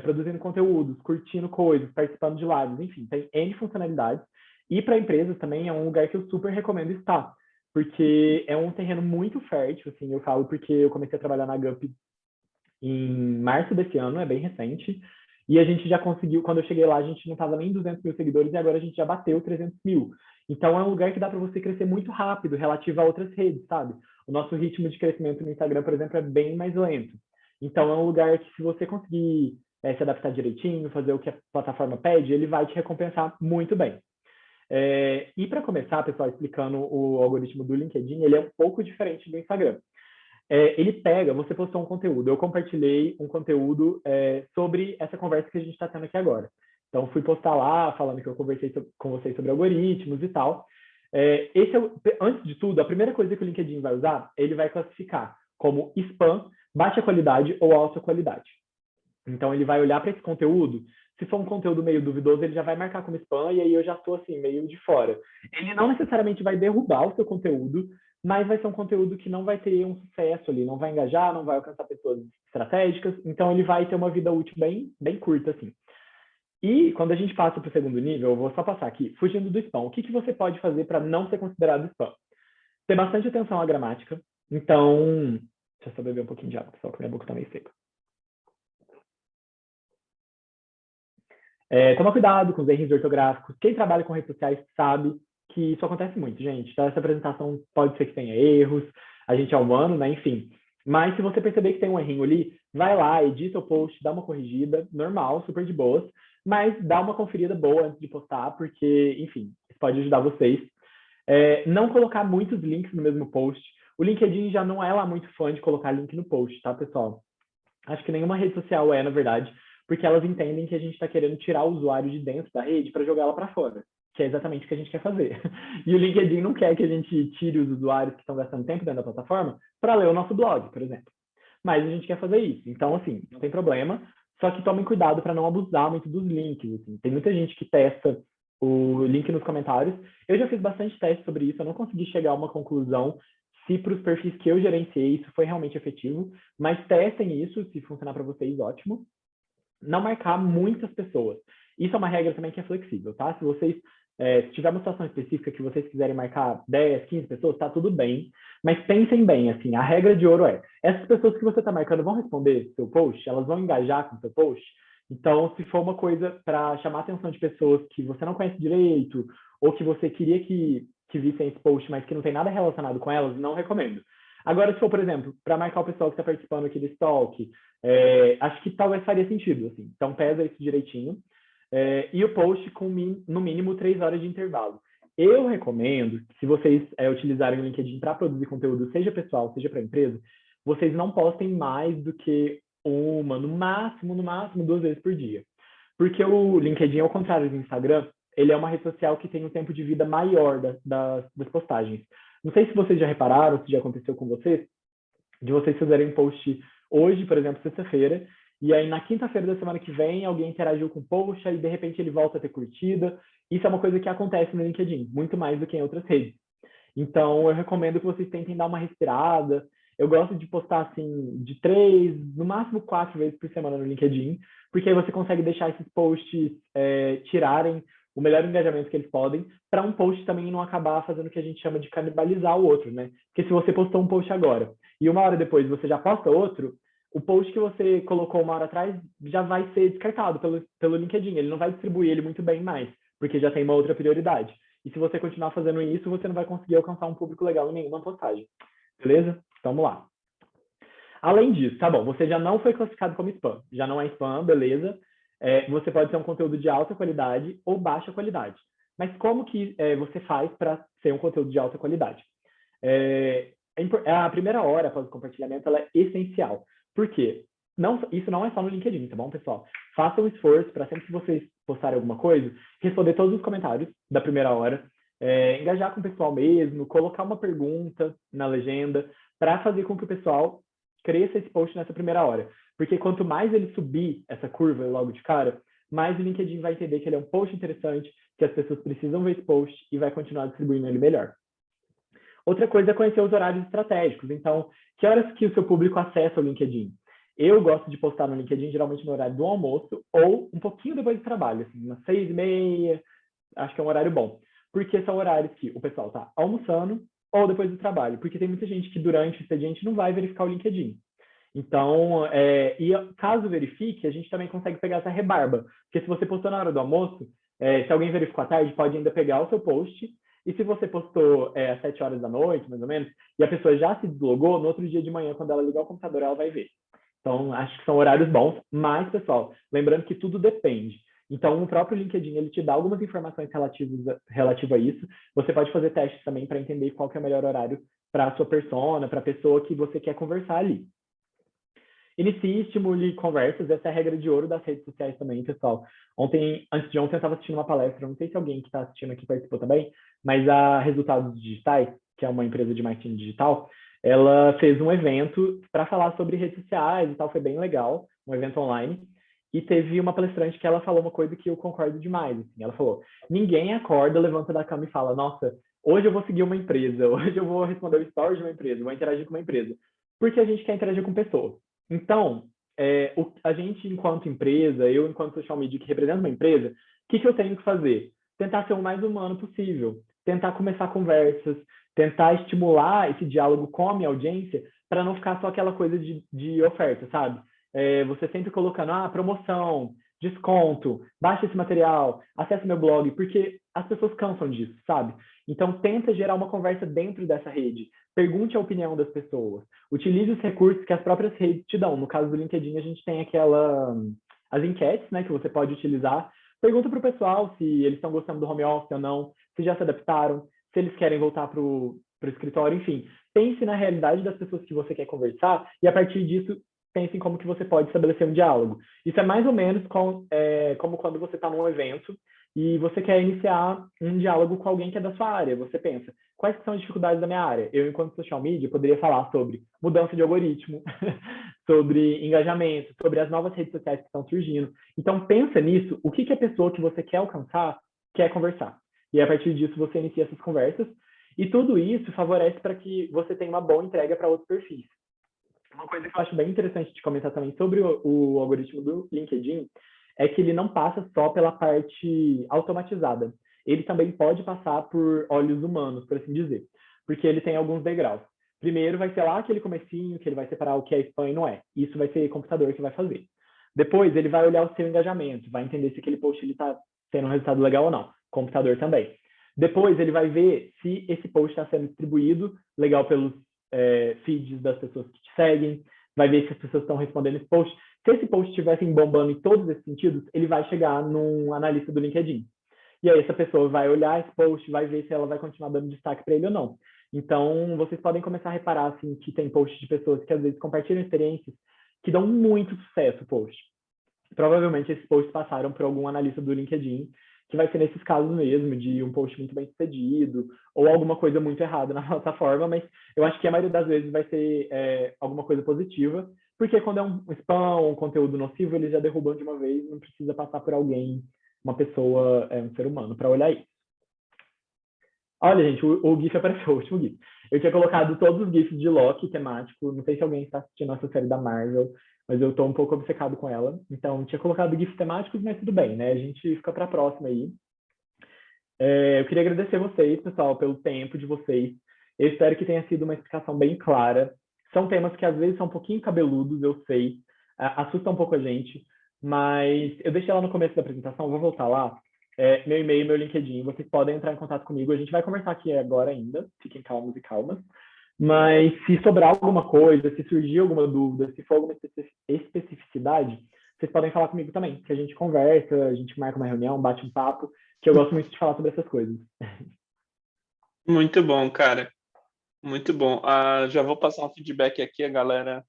Produzindo conteúdos, curtindo coisas, participando de lives, enfim, tem N funcionalidades. E para empresas também é um lugar que eu super recomendo estar, porque é um terreno muito fértil, assim, eu falo porque eu comecei a trabalhar na Gup em março desse ano, é bem recente, e a gente já conseguiu, quando eu cheguei lá, a gente não estava nem em 200 mil seguidores, e agora a gente já bateu 300 mil. Então é um lugar que dá para você crescer muito rápido, relativo a outras redes, sabe? O nosso ritmo de crescimento no Instagram, por exemplo, é bem mais lento. Então é um lugar que, se você conseguir se adaptar direitinho, fazer o que a plataforma pede, ele vai te recompensar muito bem. E para começar, pessoal, explicando o algoritmo do LinkedIn, ele é um pouco diferente do Instagram. Ele pega, você postou um conteúdo, eu compartilhei um conteúdo sobre essa conversa que a gente está tendo aqui agora. Então, fui postar lá, falando que eu conversei com vocês sobre algoritmos e tal. Antes de tudo, a primeira coisa que o LinkedIn vai usar, ele vai classificar como spam, baixa qualidade ou alta qualidade. Então, ele vai olhar para esse conteúdo. Se for um conteúdo meio duvidoso, ele já vai marcar como spam, e aí eu já estou assim, meio de fora. Ele não necessariamente vai derrubar o seu conteúdo, mas vai ser um conteúdo que não vai ter um sucesso ali, não vai engajar, não vai alcançar pessoas estratégicas, então ele vai ter uma vida útil bem, bem curta, assim. E quando a gente passa para o segundo nível, eu vou só passar aqui, fugindo do spam, o que você pode fazer para não ser considerado spam? Ter bastante atenção à gramática, então... Deixa eu só beber um pouquinho de água, pessoal, que minha boca está meio seca. Toma cuidado com os erros ortográficos. Quem trabalha com redes sociais sabe que isso acontece muito, gente. Então, essa apresentação pode ser que tenha erros, a gente é humano, né? Enfim. Mas se você perceber que tem um errinho ali, vai lá, edita o post, dá uma corrigida, normal, super de boas, mas dá uma conferida boa antes de postar, porque, enfim, isso pode ajudar vocês. Não colocar muitos links no mesmo post. O LinkedIn já não é lá muito fã de colocar link no post, tá, pessoal? Acho que nenhuma rede social na verdade, porque elas entendem que a gente está querendo tirar o usuário de dentro da rede para jogá-la para fora, que é exatamente o que a gente quer fazer. E o LinkedIn não quer que a gente tire os usuários que estão gastando tempo dentro da plataforma para ler o nosso blog, por exemplo. Mas a gente quer fazer isso. Então, assim, não tem problema, só que tomem cuidado para não abusar muito dos links. Assim. Tem muita gente que testa o link nos comentários. Eu já fiz bastante teste sobre isso, eu não consegui chegar a uma conclusão se para os perfis que eu gerenciei isso foi realmente efetivo, mas testem isso, se funcionar para vocês, ótimo. Não marcar muitas pessoas. Isso é uma regra também que é flexível, tá? Se vocês, se tiver uma situação específica que vocês quiserem marcar 10, 15 pessoas, tá tudo bem, mas pensem bem, assim, a regra de ouro essas pessoas que você está marcando vão responder seu post? Elas vão engajar com seu post? Então, se for uma coisa para chamar a atenção de pessoas que você não conhece direito, ou que você queria que vissem esse post, mas que não tem nada relacionado com elas, não recomendo. Agora, se for, por exemplo, para marcar o pessoal que está participando aqui desse talk, acho que talvez faria sentido, assim. Então, pesa isso direitinho. E o post com, no mínimo, 3 horas de intervalo. Eu recomendo, se vocês utilizarem o LinkedIn para produzir conteúdo, seja pessoal, seja para empresa, vocês não postem mais do que no máximo, 2 vezes por dia. Porque o LinkedIn, ao contrário do Instagram, ele é uma rede social que tem um tempo de vida maior das postagens. Não sei se vocês já repararam, se já aconteceu com vocês, de vocês fizerem um post hoje, por exemplo, sexta-feira, e aí na quinta-feira da semana que vem alguém interagiu com o post, e de repente ele volta a ter curtida. Isso é uma coisa que acontece no LinkedIn, muito mais do que em outras redes. Então, eu recomendo que vocês tentem dar uma respirada. Eu gosto de postar, assim, de 3, no máximo 4 vezes por semana no LinkedIn, porque aí você consegue deixar esses posts tirarem o melhor engajamento que eles podem, para um post também não acabar fazendo o que a gente chama de canibalizar o outro, né? Porque se você postou um post agora e 1 hora depois você já posta outro, o post que você colocou 1 hora atrás já vai ser descartado pelo LinkedIn. Ele não vai distribuir ele muito bem mais, porque já tem uma outra prioridade. E se você continuar fazendo isso, você não vai conseguir alcançar um público legal em nenhuma postagem. Beleza? Então, vamos lá. Além disso, tá bom, você já não foi classificado como spam. Já não é spam, beleza. Você pode ter um conteúdo de alta qualidade ou baixa qualidade. Mas como que você faz para ser um conteúdo de alta qualidade? A primeira hora após o compartilhamento ela é essencial. Por quê? Isso não é só no LinkedIn, tá bom, pessoal? Façam um esforço para sempre que vocês postarem alguma coisa, responder todos os comentários da primeira hora, engajar com o pessoal mesmo, colocar uma pergunta na legenda, para fazer com que o pessoal cresça esse post nessa primeira hora. Porque quanto mais ele subir essa curva logo de cara, mais o LinkedIn vai entender que ele é um post interessante, que as pessoas precisam ver esse post e vai continuar distribuindo ele melhor. Outra coisa é conhecer os horários estratégicos. Então, que horas que o seu público acessa o LinkedIn? Eu gosto de postar no LinkedIn geralmente no horário do almoço ou um pouquinho depois do trabalho, assim, umas 6h30, acho que é um horário bom. Porque são horários que o pessoal está almoçando ou depois do trabalho. Porque tem muita gente que durante o expediente não vai verificar o LinkedIn. Então, e caso verifique, a gente também consegue pegar essa rebarba. Porque se você postou na hora do almoço, se alguém verificou à tarde, pode ainda pegar o seu post. E se você postou às 7 horas da noite, mais ou menos, e a pessoa já se deslogou, no outro dia de manhã, quando ela ligar o computador, ela vai ver. Então, acho que são horários bons. Mas, pessoal, lembrando que tudo depende. Então, o próprio LinkedIn, ele te dá algumas informações relativas a isso. Você pode fazer testes também para entender qual que é o melhor horário para a sua persona, para a pessoa que você quer conversar ali. Inicie, estimule conversas, essa é a regra de ouro das redes sociais também, pessoal. Antes de ontem, eu estava assistindo uma palestra, não sei se alguém que está assistindo aqui participou também, mas a Resultados Digitais, que é uma empresa de marketing digital, ela fez um evento para falar sobre redes sociais e tal, foi bem legal, um evento online, e teve uma palestrante que ela falou uma coisa que eu concordo demais, assim, ela falou, ninguém acorda, levanta da cama e fala, nossa, hoje eu vou seguir uma empresa, hoje eu vou responder o story de uma empresa, vou interagir com uma empresa, porque a gente quer interagir com pessoas. Então, a gente, enquanto empresa, eu, enquanto social media que representa uma empresa, o que eu tenho que fazer? Tentar ser o mais humano possível, tentar começar conversas, tentar estimular esse diálogo com a minha audiência para não ficar só aquela coisa de oferta, sabe? Você sempre colocando, promoção, desconto, baixa esse material, acesse meu blog, porque as pessoas cansam disso, sabe? Então, tenta gerar uma conversa dentro dessa rede. Pergunte a opinião das pessoas. Utilize os recursos que as próprias redes te dão. No caso do LinkedIn, a gente tem as enquetes, né, que você pode utilizar. Pergunta para o pessoal se eles estão gostando do home office ou não, se já se adaptaram, se eles querem voltar para o escritório, enfim. Pense na realidade das pessoas que você quer conversar e, a partir disso, pense em como que você pode estabelecer um diálogo. Isso é mais ou menos como quando você está num evento e você quer iniciar um diálogo com alguém que é da sua área. Você pensa, quais são as dificuldades da minha área? Eu, enquanto social media, poderia falar sobre mudança de algoritmo, sobre engajamento, sobre as novas redes sociais que estão surgindo. Então, pensa nisso, o que a pessoa que você quer alcançar quer conversar. E a partir disso, você inicia essas conversas. E tudo isso favorece para que você tenha uma boa entrega para outros perfis. Uma coisa que eu acho bem interessante de comentar também sobre o algoritmo do LinkedIn é que ele não passa só pela parte automatizada. Ele também pode passar por olhos humanos, por assim dizer, porque ele tem alguns degraus. Primeiro vai ser lá aquele comecinho que ele vai separar o que é spam e não é. Isso vai ser o computador que vai fazer. Depois ele vai olhar o seu engajamento, vai entender se aquele post está tendo um resultado legal ou não. Computador também. Depois ele vai ver se esse post está sendo distribuído legal pelos feeds das pessoas que te seguem, vai ver se as pessoas estão respondendo esse post. Se esse post estivesse bombando em todos esses sentidos, ele vai chegar num analista do LinkedIn. E aí essa pessoa vai olhar esse post, vai ver se ela vai continuar dando destaque para ele ou não. Então, vocês podem começar a reparar assim, que tem posts de pessoas que às vezes compartilham experiências que dão muito sucesso o post. Provavelmente esses posts passaram por algum analista do LinkedIn, que vai ser nesses casos mesmo, de um post muito bem sucedido, ou alguma coisa muito errada na plataforma, mas eu acho que a maioria das vezes vai ser alguma coisa positiva, porque quando é um spam, um conteúdo nocivo, eles já derrubam de uma vez, não precisa passar por alguém, uma pessoa, um ser humano, para olhar isso. Olha, gente, o GIF apareceu, o último GIF. Eu tinha colocado todos os GIFs de Loki temático, não sei se alguém está assistindo essa série da Marvel, mas eu estou um pouco obcecado com ela. Então, tinha colocado GIFs temáticos, mas tudo bem, né? A gente fica para a próxima aí. Eu queria agradecer vocês, pessoal, pelo tempo de vocês. Eu espero que tenha sido uma explicação bem clara. São temas que às vezes são um pouquinho cabeludos, eu sei, assusta um pouco a gente, mas eu deixei lá no começo da apresentação, vou voltar lá. Meu e-mail, meu LinkedIn, vocês podem entrar em contato comigo. A gente vai conversar aqui agora ainda, fiquem calmos e calmas. Mas se sobrar alguma coisa, se surgir alguma dúvida, se for alguma especificidade, vocês podem falar comigo também, que a gente conversa, a gente marca uma reunião, bate um papo, que eu gosto muito de falar sobre essas coisas. Muito bom, cara. Muito bom. Já vou passar um feedback aqui, a galera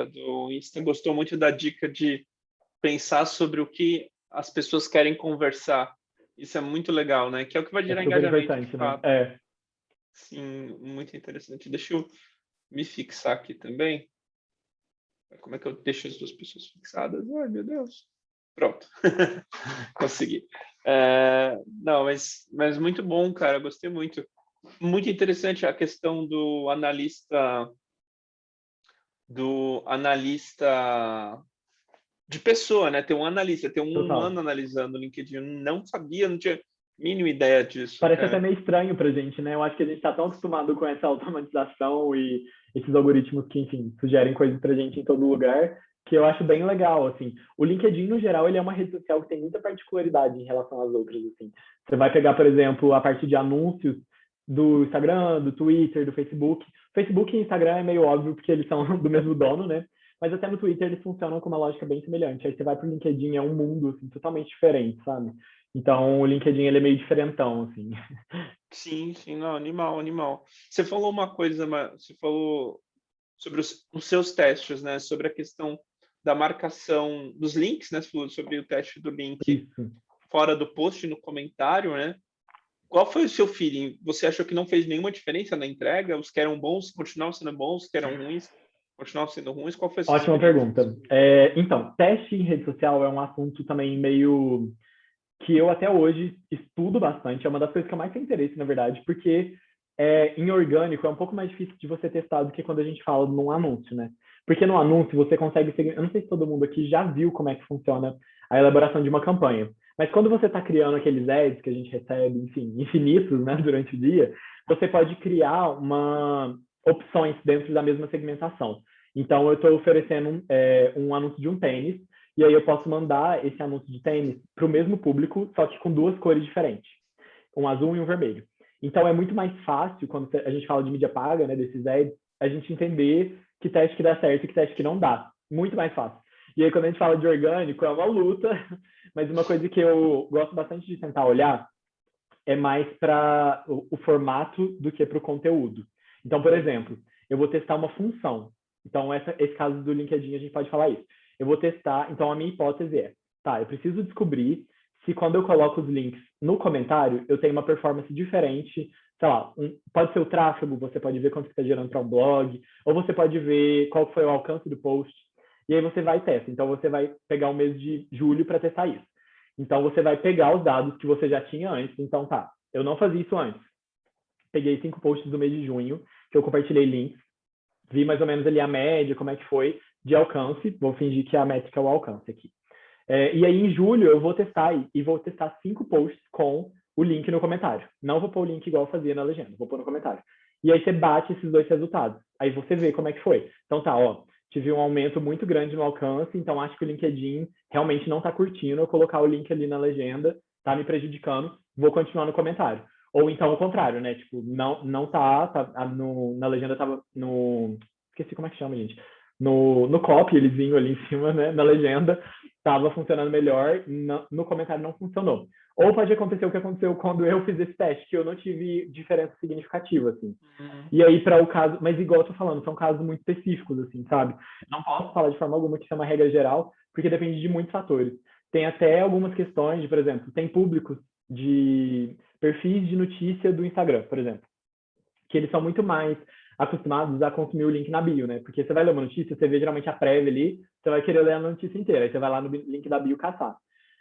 do Insta gostou muito da dica de pensar sobre o que as pessoas querem conversar. Isso é muito legal, né? Que é o que vai gerar super engajamento, de importante, fato. né? Sim, muito interessante. Deixa eu me fixar aqui também. Como é que eu deixo as duas pessoas fixadas? Ai, meu Deus. Pronto. Consegui. Não, mas muito bom, cara. Gostei muito. Muito interessante a questão do analista de pessoa, né? Tem um analista, tem um humano Total. analisando o LinkedIn. Eu não sabia, não tinha a mínima ideia disso, Parece até cara. meio estranho pra gente, né? Eu acho que a gente está tão acostumado com essa automatização e esses algoritmos que, enfim, sugerem coisas pra gente em todo lugar, que eu acho bem legal, assim. O LinkedIn, no geral, ele é uma rede social que tem muita particularidade em relação às outras, assim. Você vai pegar, por exemplo, a parte de anúncios do Instagram, do Twitter, do Facebook. Facebook e Instagram é meio óbvio porque eles são do mesmo dono, né? Mas até no Twitter eles funcionam com uma lógica bem semelhante. Aí você vai pro LinkedIn, é um mundo, assim, totalmente diferente, sabe? Então, o LinkedIn, ele é meio diferentão, assim. Sim, sim, não, animal, animal. Você falou uma coisa, você falou sobre os seus testes, né? Sobre a questão da marcação dos links, né? Você falou sobre o teste do link Isso. fora do post, no comentário, né? Qual foi o seu feeling? Você achou que não fez nenhuma diferença na entrega? Os que eram bons continuavam sendo bons, os que eram ruins continuavam sendo ruins? Qual foi a sua Ótima experiência com pergunta. isso? Então, teste em rede social é um assunto também meio que eu até hoje estudo bastante. É uma das coisas que eu mais tenho interesse, na verdade, porque em orgânico é um pouco mais difícil de você testar do que quando a gente fala num anúncio, né? Porque no anúncio você consegue seguir. Eu não sei se todo mundo aqui já viu como é que funciona a elaboração de uma campanha. Mas quando você está criando aqueles ads que a gente recebe, enfim, infinitos, né, durante o dia, você pode criar opções dentro da mesma segmentação. Então, eu estou oferecendo um anúncio de um tênis, e aí eu posso mandar esse anúncio de tênis para o mesmo público, só que com duas cores diferentes, um azul e um vermelho. Então, é muito mais fácil, quando a gente fala de mídia paga, né, desses ads, a gente entender que teste que dá certo e que teste que não dá. Muito mais fácil. E aí, quando a gente fala de orgânico, é uma luta, mas uma coisa que eu gosto bastante de tentar olhar é mais para o formato do que para o conteúdo. Então, por exemplo, eu vou testar uma função. Então, esse caso do LinkedIn, a gente pode falar isso. Eu vou testar, então a minha hipótese é, tá, eu preciso descobrir se quando eu coloco os links no comentário, eu tenho uma performance diferente, sei lá, pode ser o tráfego, você pode ver quanto está gerando para um blog, ou você pode ver qual foi o alcance do post, e aí você vai e testa. Então, você vai pegar o mês de julho para testar isso. Então, você vai pegar os dados que você já tinha antes. Então, tá, eu não fazia isso antes. Peguei 5 posts do mês de junho, que eu compartilhei links, vi mais ou menos ali a média, como é que foi de alcance. Vou fingir que a métrica é o alcance aqui. E aí, em julho, eu vou testar e vou testar 5 posts com o link no comentário. Não vou pôr o link igual eu fazia na legenda, vou pôr no comentário. E aí você bate esses dois resultados. Aí você vê como é que foi. Então tá, ó, tive um aumento muito grande no alcance, então acho que o LinkedIn realmente não está curtindo eu colocar o link ali na legenda, tá me prejudicando, vou continuar no comentário. Ou então o contrário, né? Tipo, não na legenda tava no... Esqueci como é que chama, gente. No copy, eles vinham ali em cima, né? Na legenda, estava funcionando melhor, no comentário não funcionou. Ou pode acontecer o que aconteceu quando eu fiz esse teste, que eu não tive diferença significativa, assim. E aí, para o caso, mas igual eu tô falando, são casos muito específicos, assim, sabe? Não posso falar de forma alguma que isso é uma regra geral, porque depende de muitos fatores. Tem até algumas questões de, por exemplo, tem públicos de perfis de notícia do Instagram, por exemplo, que eles são muito mais acostumados a consumir o link na bio, né? Porque você vai ler uma notícia, você vê geralmente a prévia ali, você vai querer ler a notícia inteira, aí você vai lá no link da bio caçar.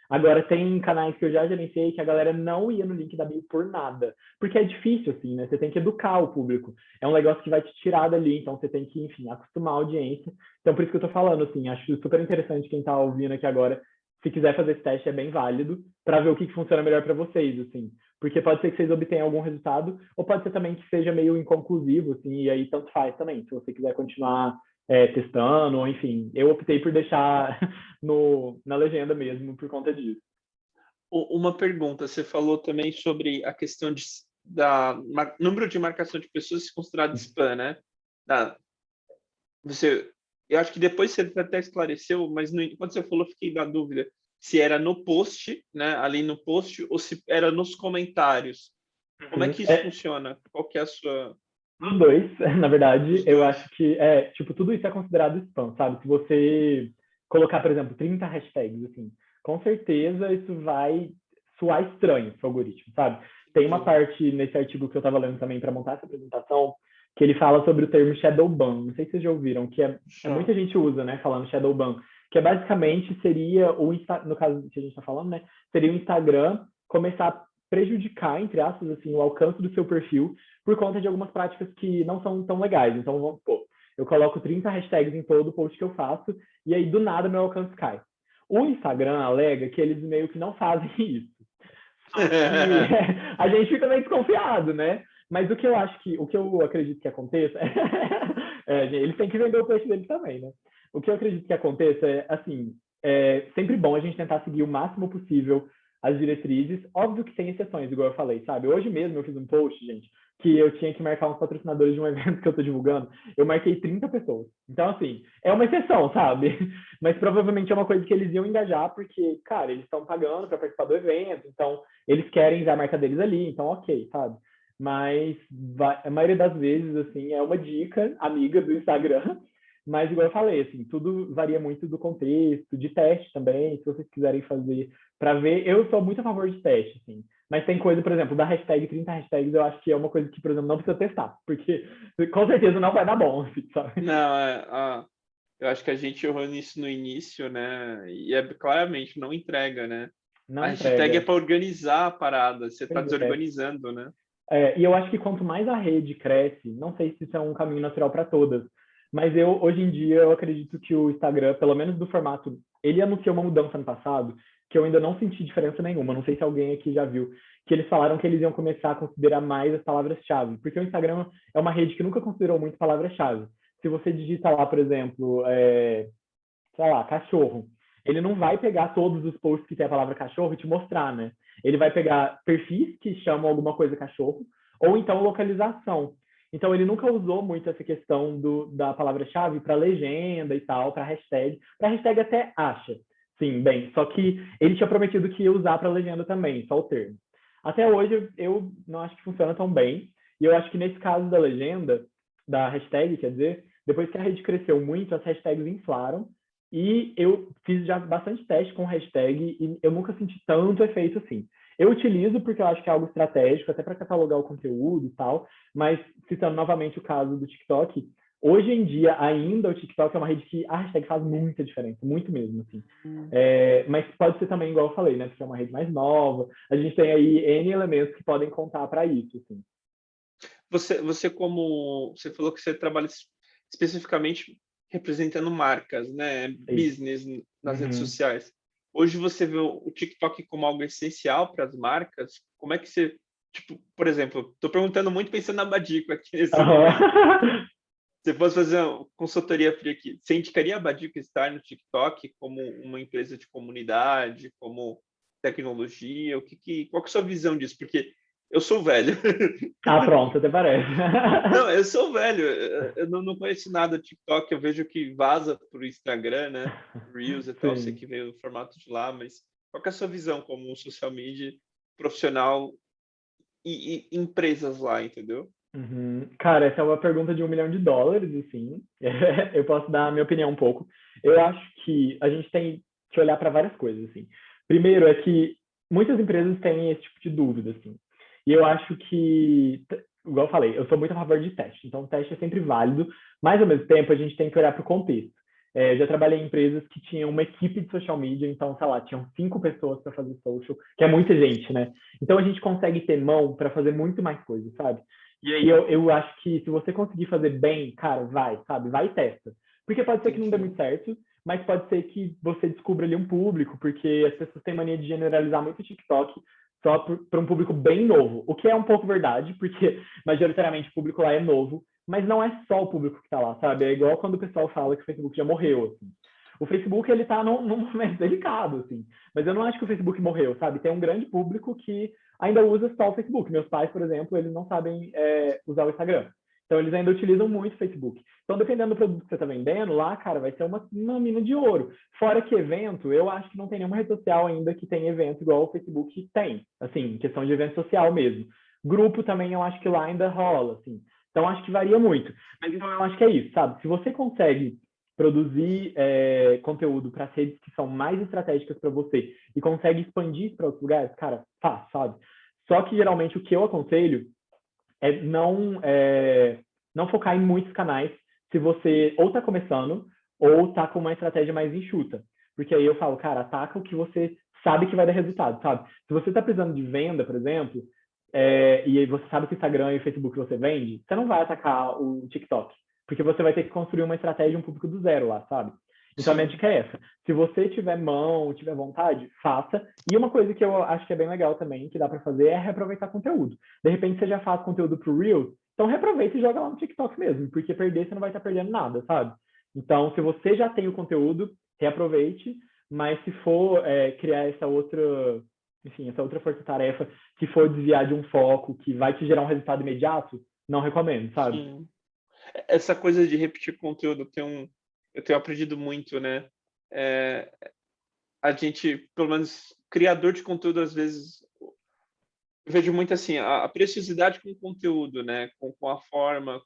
Agora, tem canais que eu já gerenciei que a galera não ia no link da bio por nada. Porque é difícil, assim, né? Você tem que educar o público. É um negócio que vai te tirar dali, então você tem que, enfim, acostumar a audiência. Então, por isso que eu tô falando, assim, acho super interessante quem tá ouvindo aqui agora. Se quiser fazer esse teste, é bem válido, para ver o que funciona melhor para vocês, assim. Porque pode ser que vocês obtenham algum resultado, ou pode ser também que seja meio inconclusivo, assim, e aí tanto faz também. Se você quiser continuar testando, ou enfim, eu optei por deixar na legenda mesmo por conta disso. Uma pergunta, você falou também sobre a questão número de marcação de pessoas se considerado spam, né? Da, eu acho que depois você até esclareceu, mas quando você falou, fiquei na dúvida se era no post, né, ali no post, ou se era nos comentários. Como é que isso funciona? Qual que é a sua... Os dois, na verdade, Os eu dois. acho que tipo, tudo isso é considerado spam, sabe? Se você colocar, por exemplo, 30 hashtags, assim, com certeza isso vai soar estranho pro algoritmo, sabe? Tem uma parte nesse artigo que eu estava lendo também para montar essa apresentação, que ele fala sobre o termo shadow ban. Não sei se vocês já ouviram, que muita gente usa, né, falando shadow ban, que basicamente seria no caso que a gente está falando, né, seria o Instagram começar a prejudicar, entre aspas, assim, o alcance do seu perfil por conta de algumas práticas que não são tão legais. Então, vamos supor, eu coloco 30 hashtags em todo post que eu faço e aí do nada meu alcance cai. O Instagram alega que eles meio que não fazem isso. Só que a gente fica meio desconfiado, né? Mas o que eu acredito que aconteça, eles têm que vender o peixe deles também, né? O que eu acredito que aconteça é, assim, é sempre bom a gente tentar seguir o máximo possível as diretrizes. Óbvio que tem exceções, igual eu falei, sabe? Hoje mesmo eu fiz um post, gente, que eu tinha que marcar uns patrocinadores de um evento que eu tô divulgando. Eu marquei 30 pessoas. Então, assim, é uma exceção, sabe? Mas provavelmente é uma coisa que eles iam engajar, porque, cara, eles estão pagando para participar do evento, então eles querem ver a marca deles ali, então ok, sabe? Mas a maioria das vezes, assim, é uma dica amiga do Instagram, mas igual eu falei, assim, tudo varia muito do contexto, de teste também, se vocês quiserem fazer para ver, eu sou muito a favor de teste, assim, mas tem coisa, por exemplo, da hashtag 30 hashtags, eu acho que é uma coisa que, por exemplo, não precisa testar, porque com certeza não vai dar bom, assim, sabe? Não, eu acho que a gente errou nisso no início, né? E claramente não entrega, né? A Não hashtag é entrega. para organizar a parada, você está Pois é. desorganizando, né? E eu acho que quanto mais a rede cresce, não sei se isso é um caminho natural para todas, mas hoje em dia, eu acredito que o Instagram, pelo menos do formato, ele anunciou uma mudança no passado, que eu ainda não senti diferença nenhuma. Não sei se alguém aqui já viu, que eles falaram que eles iam começar a considerar mais as palavras-chave, porque o Instagram é uma rede que nunca considerou muito palavras-chave. Se você digita lá, por exemplo, sei lá, cachorro. Ele não vai pegar todos os posts que tem a palavra cachorro e te mostrar, né? Ele vai pegar perfis que chamam alguma coisa cachorro, ou então localização. Então, ele nunca usou muito essa questão da palavra-chave para legenda e tal, para hashtag. Para hashtag até acha, sim, bem. Só que ele tinha prometido que ia usar para legenda também, só o termo. Até hoje, eu não acho que funciona tão bem. E eu acho que nesse caso da legenda, da hashtag, quer dizer, depois que a rede cresceu muito, as hashtags inflaram e eu fiz já bastante teste com hashtag e eu nunca senti tanto efeito assim. Eu utilizo porque eu acho que é algo estratégico, até para catalogar o conteúdo e tal, mas citando novamente o caso do TikTok, hoje em dia ainda o TikTok é uma rede que a hashtag faz muita diferença, muito mesmo, assim. Mas pode ser também, igual eu falei, né, porque é uma rede mais nova, a gente tem aí N elementos que podem contar para isso, assim. Você falou que você trabalha especificamente representando marcas, né? É isso. Business nas redes Uhum. sociais. Hoje você vê o TikTok como algo essencial para as marcas? Como é que você, tipo, por exemplo, estou perguntando muito pensando na Badico aqui nesse momento. Uhum. Se fosse fazer uma consultoria fria aqui, você indicaria a Badico estar no TikTok como uma empresa de comunidade, como tecnologia? Qual que é a sua visão disso? Porque eu sou velho. Ah, pronto, até parece. Não, eu sou velho, eu não conheço nada do TikTok, eu vejo que vaza pro Instagram, né? Reels e tal, sei Sim. que veio o formato de lá, mas qual que é a sua visão como um social media profissional e empresas lá, entendeu? Uhum. Cara, essa é uma pergunta de US$ 1 milhão, assim. Eu posso dar a minha opinião um pouco. Eu acho que a gente tem que olhar para várias coisas, assim. Primeiro é que muitas empresas têm esse tipo de dúvida, assim. E eu acho que, igual eu falei, eu sou muito a favor de teste. Então, o teste é sempre válido, mas ao mesmo tempo a gente tem que olhar para o contexto. Já trabalhei em empresas que tinham uma equipe de social media, então, sei lá, tinham 5 pessoas para fazer social, que é muita gente, né? Então, a gente consegue ter mão para fazer muito mais coisas, sabe? E aí eu acho que se você conseguir fazer bem, cara, vai, sabe? Vai e testa. Porque pode ser que não dê Entendi. muito certo, mas pode ser que você descubra ali um público, porque as pessoas têm mania de generalizar muito o TikTok só para um público bem novo. O que é um pouco verdade, porque majoritariamente o público lá é novo, mas não é só o público que está lá, sabe? É igual quando o pessoal fala que o Facebook já morreu, assim. O Facebook, ele tá num momento delicado, assim. Mas eu não acho que o Facebook morreu, sabe? Tem um grande público que ainda usa só o Facebook. Meus pais, por exemplo, eles não sabem usar o Instagram. Então, eles ainda utilizam muito o Facebook. Então, dependendo do produto que você está vendendo, lá, cara, vai ser uma mina de ouro. Fora que evento, eu acho que não tem nenhuma rede social ainda que tem evento igual o Facebook tem. Assim, questão de evento social mesmo. Grupo também, eu acho que lá ainda rola, assim. Então, acho que varia muito. Mas, então, eu acho que é isso, sabe? Se você consegue produzir conteúdo para as redes que são mais estratégicas para você e consegue expandir isso para outros lugares, cara, faz, sabe? Só que geralmente o que eu aconselho é não não focar em muitos canais se você ou está começando ou está com uma estratégia mais enxuta. Porque aí eu falo, cara, ataca o que você sabe que vai dar resultado, sabe? Se você está precisando de venda, por exemplo, e aí você sabe que o Instagram e o Facebook você vende, você não vai atacar o TikTok, porque você vai ter que construir uma estratégia, um público do zero lá, sabe? Então a minha Sim. dica é essa. Se você tiver mão, tiver vontade, faça. E uma coisa que eu acho que é bem legal também, que dá para fazer, é reaproveitar conteúdo. De repente você já faz conteúdo pro Reels, então reaproveita e joga lá no TikTok mesmo, porque perder você não vai estar perdendo nada, sabe? Então, se você já tem o conteúdo, reaproveite, mas se for criar essa outra, enfim, essa outra força-tarefa que for desviar de um foco que vai te gerar um resultado imediato, não recomendo, sabe? Sim. Essa coisa de repetir conteúdo, eu tenho aprendido muito, né? É, a gente, pelo menos, criador de conteúdo, às vezes, eu vejo muito assim, a preciosidade com o conteúdo, né? Com a forma,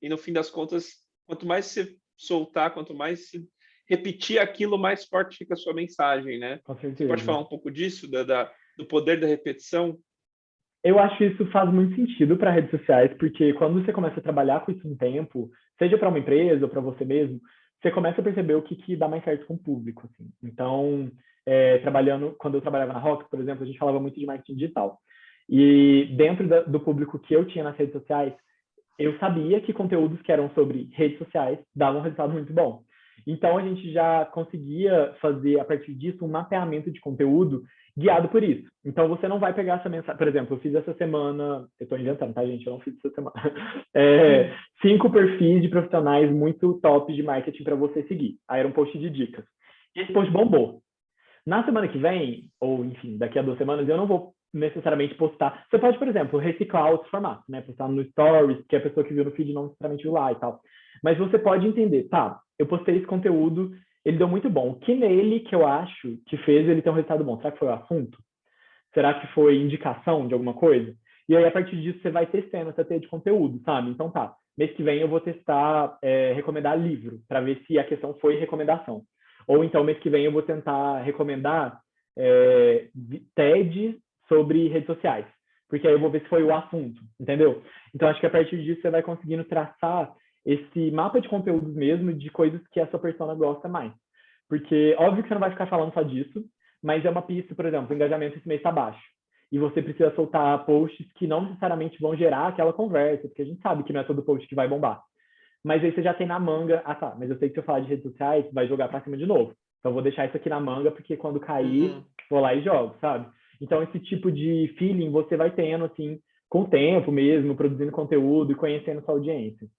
e no fim das contas, quanto mais você soltar, quanto mais se repetir aquilo, mais forte fica a sua mensagem, né? Com Você pode certeza. falar um pouco disso, do poder da repetição? Eu acho que isso faz muito sentido para redes sociais, porque quando você começa a trabalhar com isso um tempo, seja para uma empresa ou para você mesmo, você começa a perceber o que dá mais certo com o público. Assim. Então, quando eu trabalhava na Rock, por exemplo, a gente falava muito de marketing digital. E dentro do público que eu tinha nas redes sociais, eu sabia que conteúdos que eram sobre redes sociais davam um resultado muito bom. Então, a gente já conseguia fazer, a partir disso, um mapeamento de conteúdo guiado por isso. Então, você não vai pegar essa mensagem. Por exemplo, eu fiz essa semana. Eu estou inventando, tá, gente? Eu não fiz essa semana. 5 perfis de profissionais muito top de marketing para você seguir. Aí era um post de dicas. E esse post bombou. Na semana que vem, ou enfim, daqui a 2 semanas, eu não vou necessariamente postar. Você pode, por exemplo, reciclar outros formatos, né? Postar no Stories, que a pessoa que viu no feed não necessariamente viu lá e tal. Mas você pode entender, tá, eu postei esse conteúdo, ele deu muito bom. O que nele que eu acho que fez ele ter um resultado bom? Será que foi o assunto? Será que foi indicação de alguma coisa? E aí, a partir disso, você vai testando essa teia de conteúdo, sabe? Então tá, mês que vem eu vou testar recomendar livro, para ver se a questão foi recomendação. Ou então, mês que vem eu vou tentar recomendar TED sobre redes sociais, porque aí eu vou ver se foi o assunto, entendeu? Então, acho que a partir disso você vai conseguindo traçar esse mapa de conteúdos mesmo, de coisas que a sua persona gosta mais. Porque, óbvio que você não vai ficar falando só disso, mas é uma pista, por exemplo, o engajamento esse mês está baixo. E você precisa soltar posts que não necessariamente vão gerar aquela conversa, porque a gente sabe que não é todo post que vai bombar. Mas aí você já tem na manga, tá, mas eu sei que se eu falar de redes sociais, vai jogar pra cima de novo. Então eu vou deixar isso aqui na manga, porque quando cair, vou lá e jogo, sabe? Então esse tipo de feeling você vai tendo, assim, com o tempo mesmo, produzindo conteúdo e conhecendo sua audiência.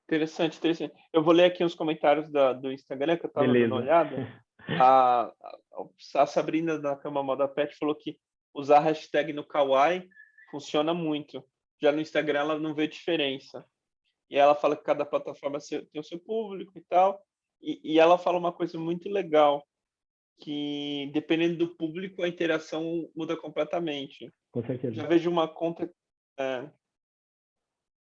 Interessante, interessante. Eu vou ler aqui uns comentários do Instagram que eu estava dando uma Beleza. olhada. A Sabrina da Cama Moda Pet falou que usar hashtag no Kawaii funciona muito. Já no Instagram ela não vê diferença. E ela fala que cada plataforma tem o seu público e tal. E ela fala uma coisa muito legal, que dependendo do público a interação muda completamente. Com certeza. Já vejo uma conta...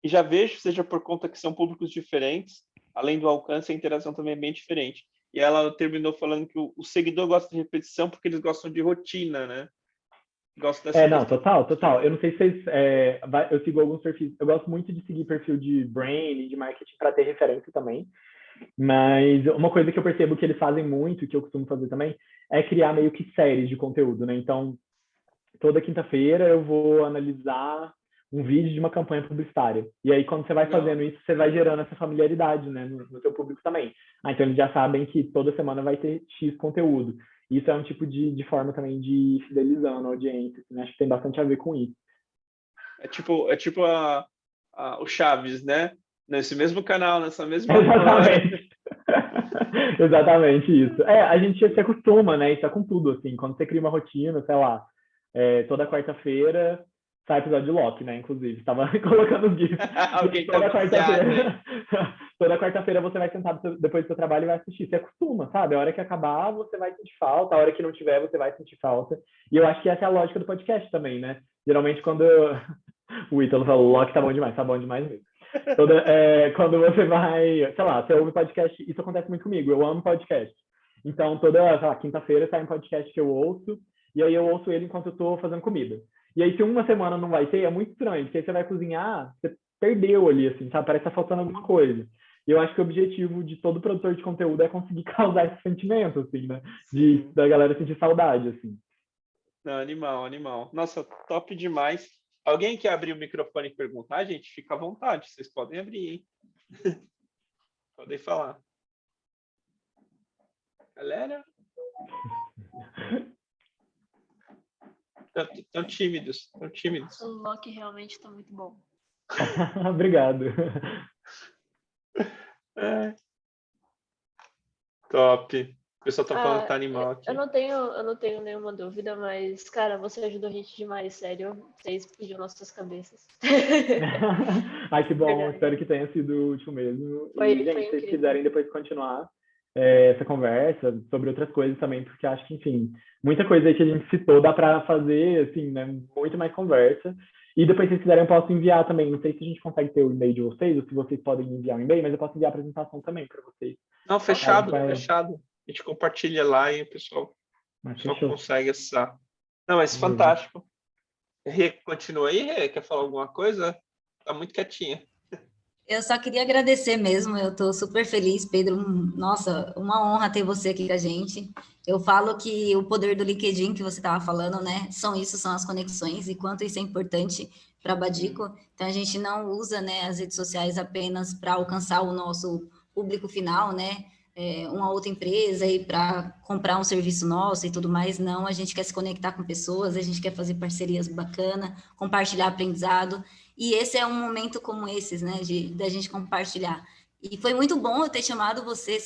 E já vejo, seja por conta que são públicos diferentes, além do alcance, a interação também é bem diferente. E ela terminou falando que o seguidor gosta de repetição porque eles gostam de rotina, né? Gosta dessa Não, questão total, total. de... Eu não sei se vocês. Eu sigo alguns perfis. Eu gosto muito de seguir perfil de brand, de marketing, para ter referência também. Mas uma coisa que eu percebo que eles fazem muito, que eu costumo fazer também, é criar meio que séries de conteúdo, né? Então, toda quinta-feira eu vou analisar um vídeo de uma campanha publicitária. E aí, quando você vai Legal. fazendo isso, você vai gerando essa familiaridade, né, no seu público também. Então, eles já sabem que toda semana vai ter X conteúdo. Isso é um tipo de forma também de ir fidelizando a audiência. Assim, acho que tem bastante a ver com isso. É tipo o Chaves, né? Nesse mesmo canal, nessa mesma hora. Exatamente. Exatamente isso. A gente se acostuma, né? Isso é com tudo, assim. Quando você cria uma rotina, sei lá, toda quarta-feira sai episódio de Loki, né? Inclusive, estava colocando os GIFs. Alguém tá Toda viciado, hein? quarta-feira, toda quarta-feira você vai sentar depois do seu trabalho e vai assistir. Você acostuma, sabe? A hora que acabar, você vai sentir falta. A hora que não tiver, você vai sentir falta. E eu acho que essa é a lógica do podcast também, né? Geralmente, quando o Ítalo fala, o Loki tá bom demais mesmo. Quando você vai, sei lá, você ouve podcast, isso acontece muito comigo, eu amo podcast. Então, toda, sei lá, quinta-feira sai um podcast que eu ouço, e aí eu ouço ele enquanto eu tô fazendo comida. E aí, se uma semana não vai ter, é muito estranho, porque aí você vai cozinhar, você perdeu ali, assim, sabe? Parece que tá faltando alguma coisa. E eu acho que o objetivo de todo produtor de conteúdo é conseguir causar esse sentimento, assim, né? Sim. Da galera sentir saudade, assim. Não, animal, animal. Nossa, top demais. Alguém quer abrir o microfone e perguntar, gente? Fica à vontade, vocês podem abrir, hein? Podem falar. Galera? Tão tímidos, tão tímidos. O Loki realmente tá muito bom. Obrigado. É. Top. O pessoal tá falando que tá animal aqui. Eu não tenho nenhuma dúvida, mas, cara, você ajudou a gente demais, sério. Você explodiu nossas cabeças. Ai, que bom. Verdade. Espero que tenha sido útil mesmo. Foi E, gente, se vocês incrível. quiserem depois continuar essa conversa sobre outras coisas também, porque acho que, enfim, muita coisa aí que a gente citou dá para fazer, assim, né, muito mais conversa. E depois, se vocês quiserem, eu posso enviar também. Não sei se a gente consegue ter o e-mail de vocês, ou se vocês podem enviar um e-mail, mas eu posso enviar a apresentação também para vocês. Não, fechado, Vai... fechado. A gente compartilha lá e o pessoal só consegue acessar. Não, mas fantástico. Rê, continua aí, Rê? Quer falar alguma coisa? Tá muito quietinha. Eu só queria agradecer mesmo, eu estou super feliz, Pedro. Nossa, uma honra ter você aqui com a gente. Eu falo que o poder do LinkedIn que você estava falando, né? São as conexões e quanto isso é importante para a Badico. Então a gente não usa, né, as redes sociais apenas para alcançar o nosso público final, né? Uma outra empresa e para comprar um serviço nosso e tudo mais. Não, a gente quer se conectar com pessoas, a gente quer fazer parcerias bacanas, compartilhar aprendizado. E esse é um momento como esses, né, da gente compartilhar. E foi muito bom eu ter chamado você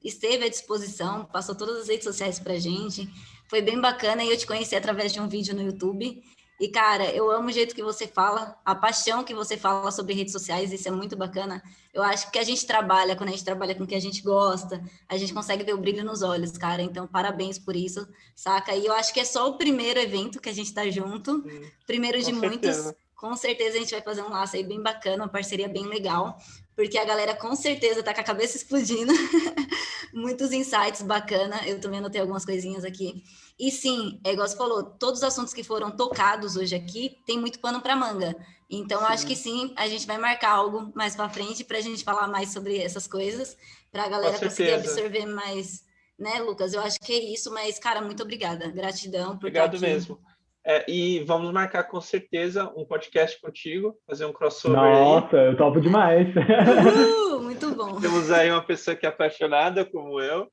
esteve à disposição, passou todas as redes sociais pra gente, foi bem bacana, e eu te conheci através de um vídeo no YouTube, e cara, eu amo o jeito que você fala, a paixão que você fala sobre redes sociais, isso é muito bacana. Eu acho que a gente trabalha, quando a gente trabalha com o que a gente gosta, a gente consegue ver o brilho nos olhos, cara, então parabéns por isso, saca? E eu acho que é só o primeiro evento que a gente tá junto, primeiro de muitos. Com certeza a gente vai fazer um laço aí bem bacana, uma parceria bem legal, porque a galera com certeza tá com a cabeça explodindo, muitos insights bacana, eu também anotei algumas coisinhas aqui. E sim, é igual você falou, todos os assuntos que foram tocados hoje aqui, tem muito pano para manga. Então, acho que sim, a gente vai marcar algo mais para frente para a gente falar mais sobre essas coisas, para a galera conseguir absorver mais, né, Lucas? Eu acho que é isso, mas, cara, muito obrigada. Gratidão por estar aqui. Obrigado mesmo. E vamos marcar com certeza um podcast contigo, fazer um crossover. Nossa, eu topo demais. Muito bom. Temos aí uma pessoa que é apaixonada como eu.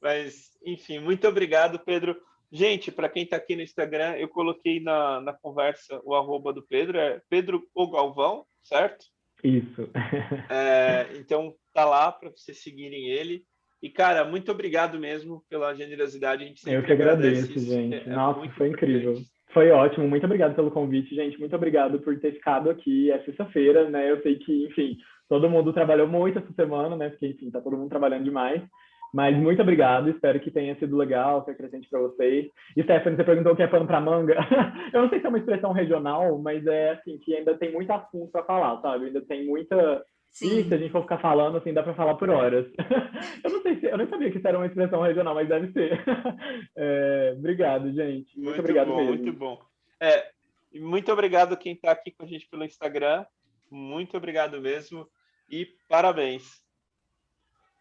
Mas, enfim, muito obrigado, Pedro. Gente, para quem está aqui no Instagram, eu coloquei na conversa o @ do Pedro, é Pedro O Galvão, certo? Isso. Então, tá lá para vocês seguirem ele. E, cara, muito obrigado mesmo pela generosidade. A gente sempre eu que agradeço, isso. gente. Nossa, foi incrível. Foi ótimo. Muito obrigado pelo convite, gente. Muito obrigado por ter ficado aqui. É sexta-feira, né? Eu sei que, enfim, todo mundo trabalhou muito essa semana, né? Porque, enfim, tá todo mundo trabalhando demais. Mas muito obrigado. Espero que tenha sido legal, ser presente para vocês. E, Stephanie, você perguntou o que é pano para manga. Eu não sei se é uma expressão regional, mas é assim, que ainda tem muito assunto para falar, sabe? Ainda tem muita... Sim. E se a gente for ficar falando, assim, dá para falar por horas. Eu não sabia que isso era uma expressão regional, mas deve ser. Obrigado, gente. Muito obrigado bom, mesmo. Muito bom. Muito obrigado quem está aqui com a gente pelo Instagram. Muito obrigado mesmo. E parabéns.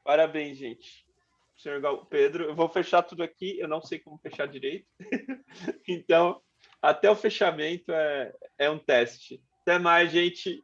Parabéns, gente. Senhor Pedro, eu vou fechar tudo aqui. Eu não sei como fechar direito. Então, até o fechamento é um teste. Até mais, gente.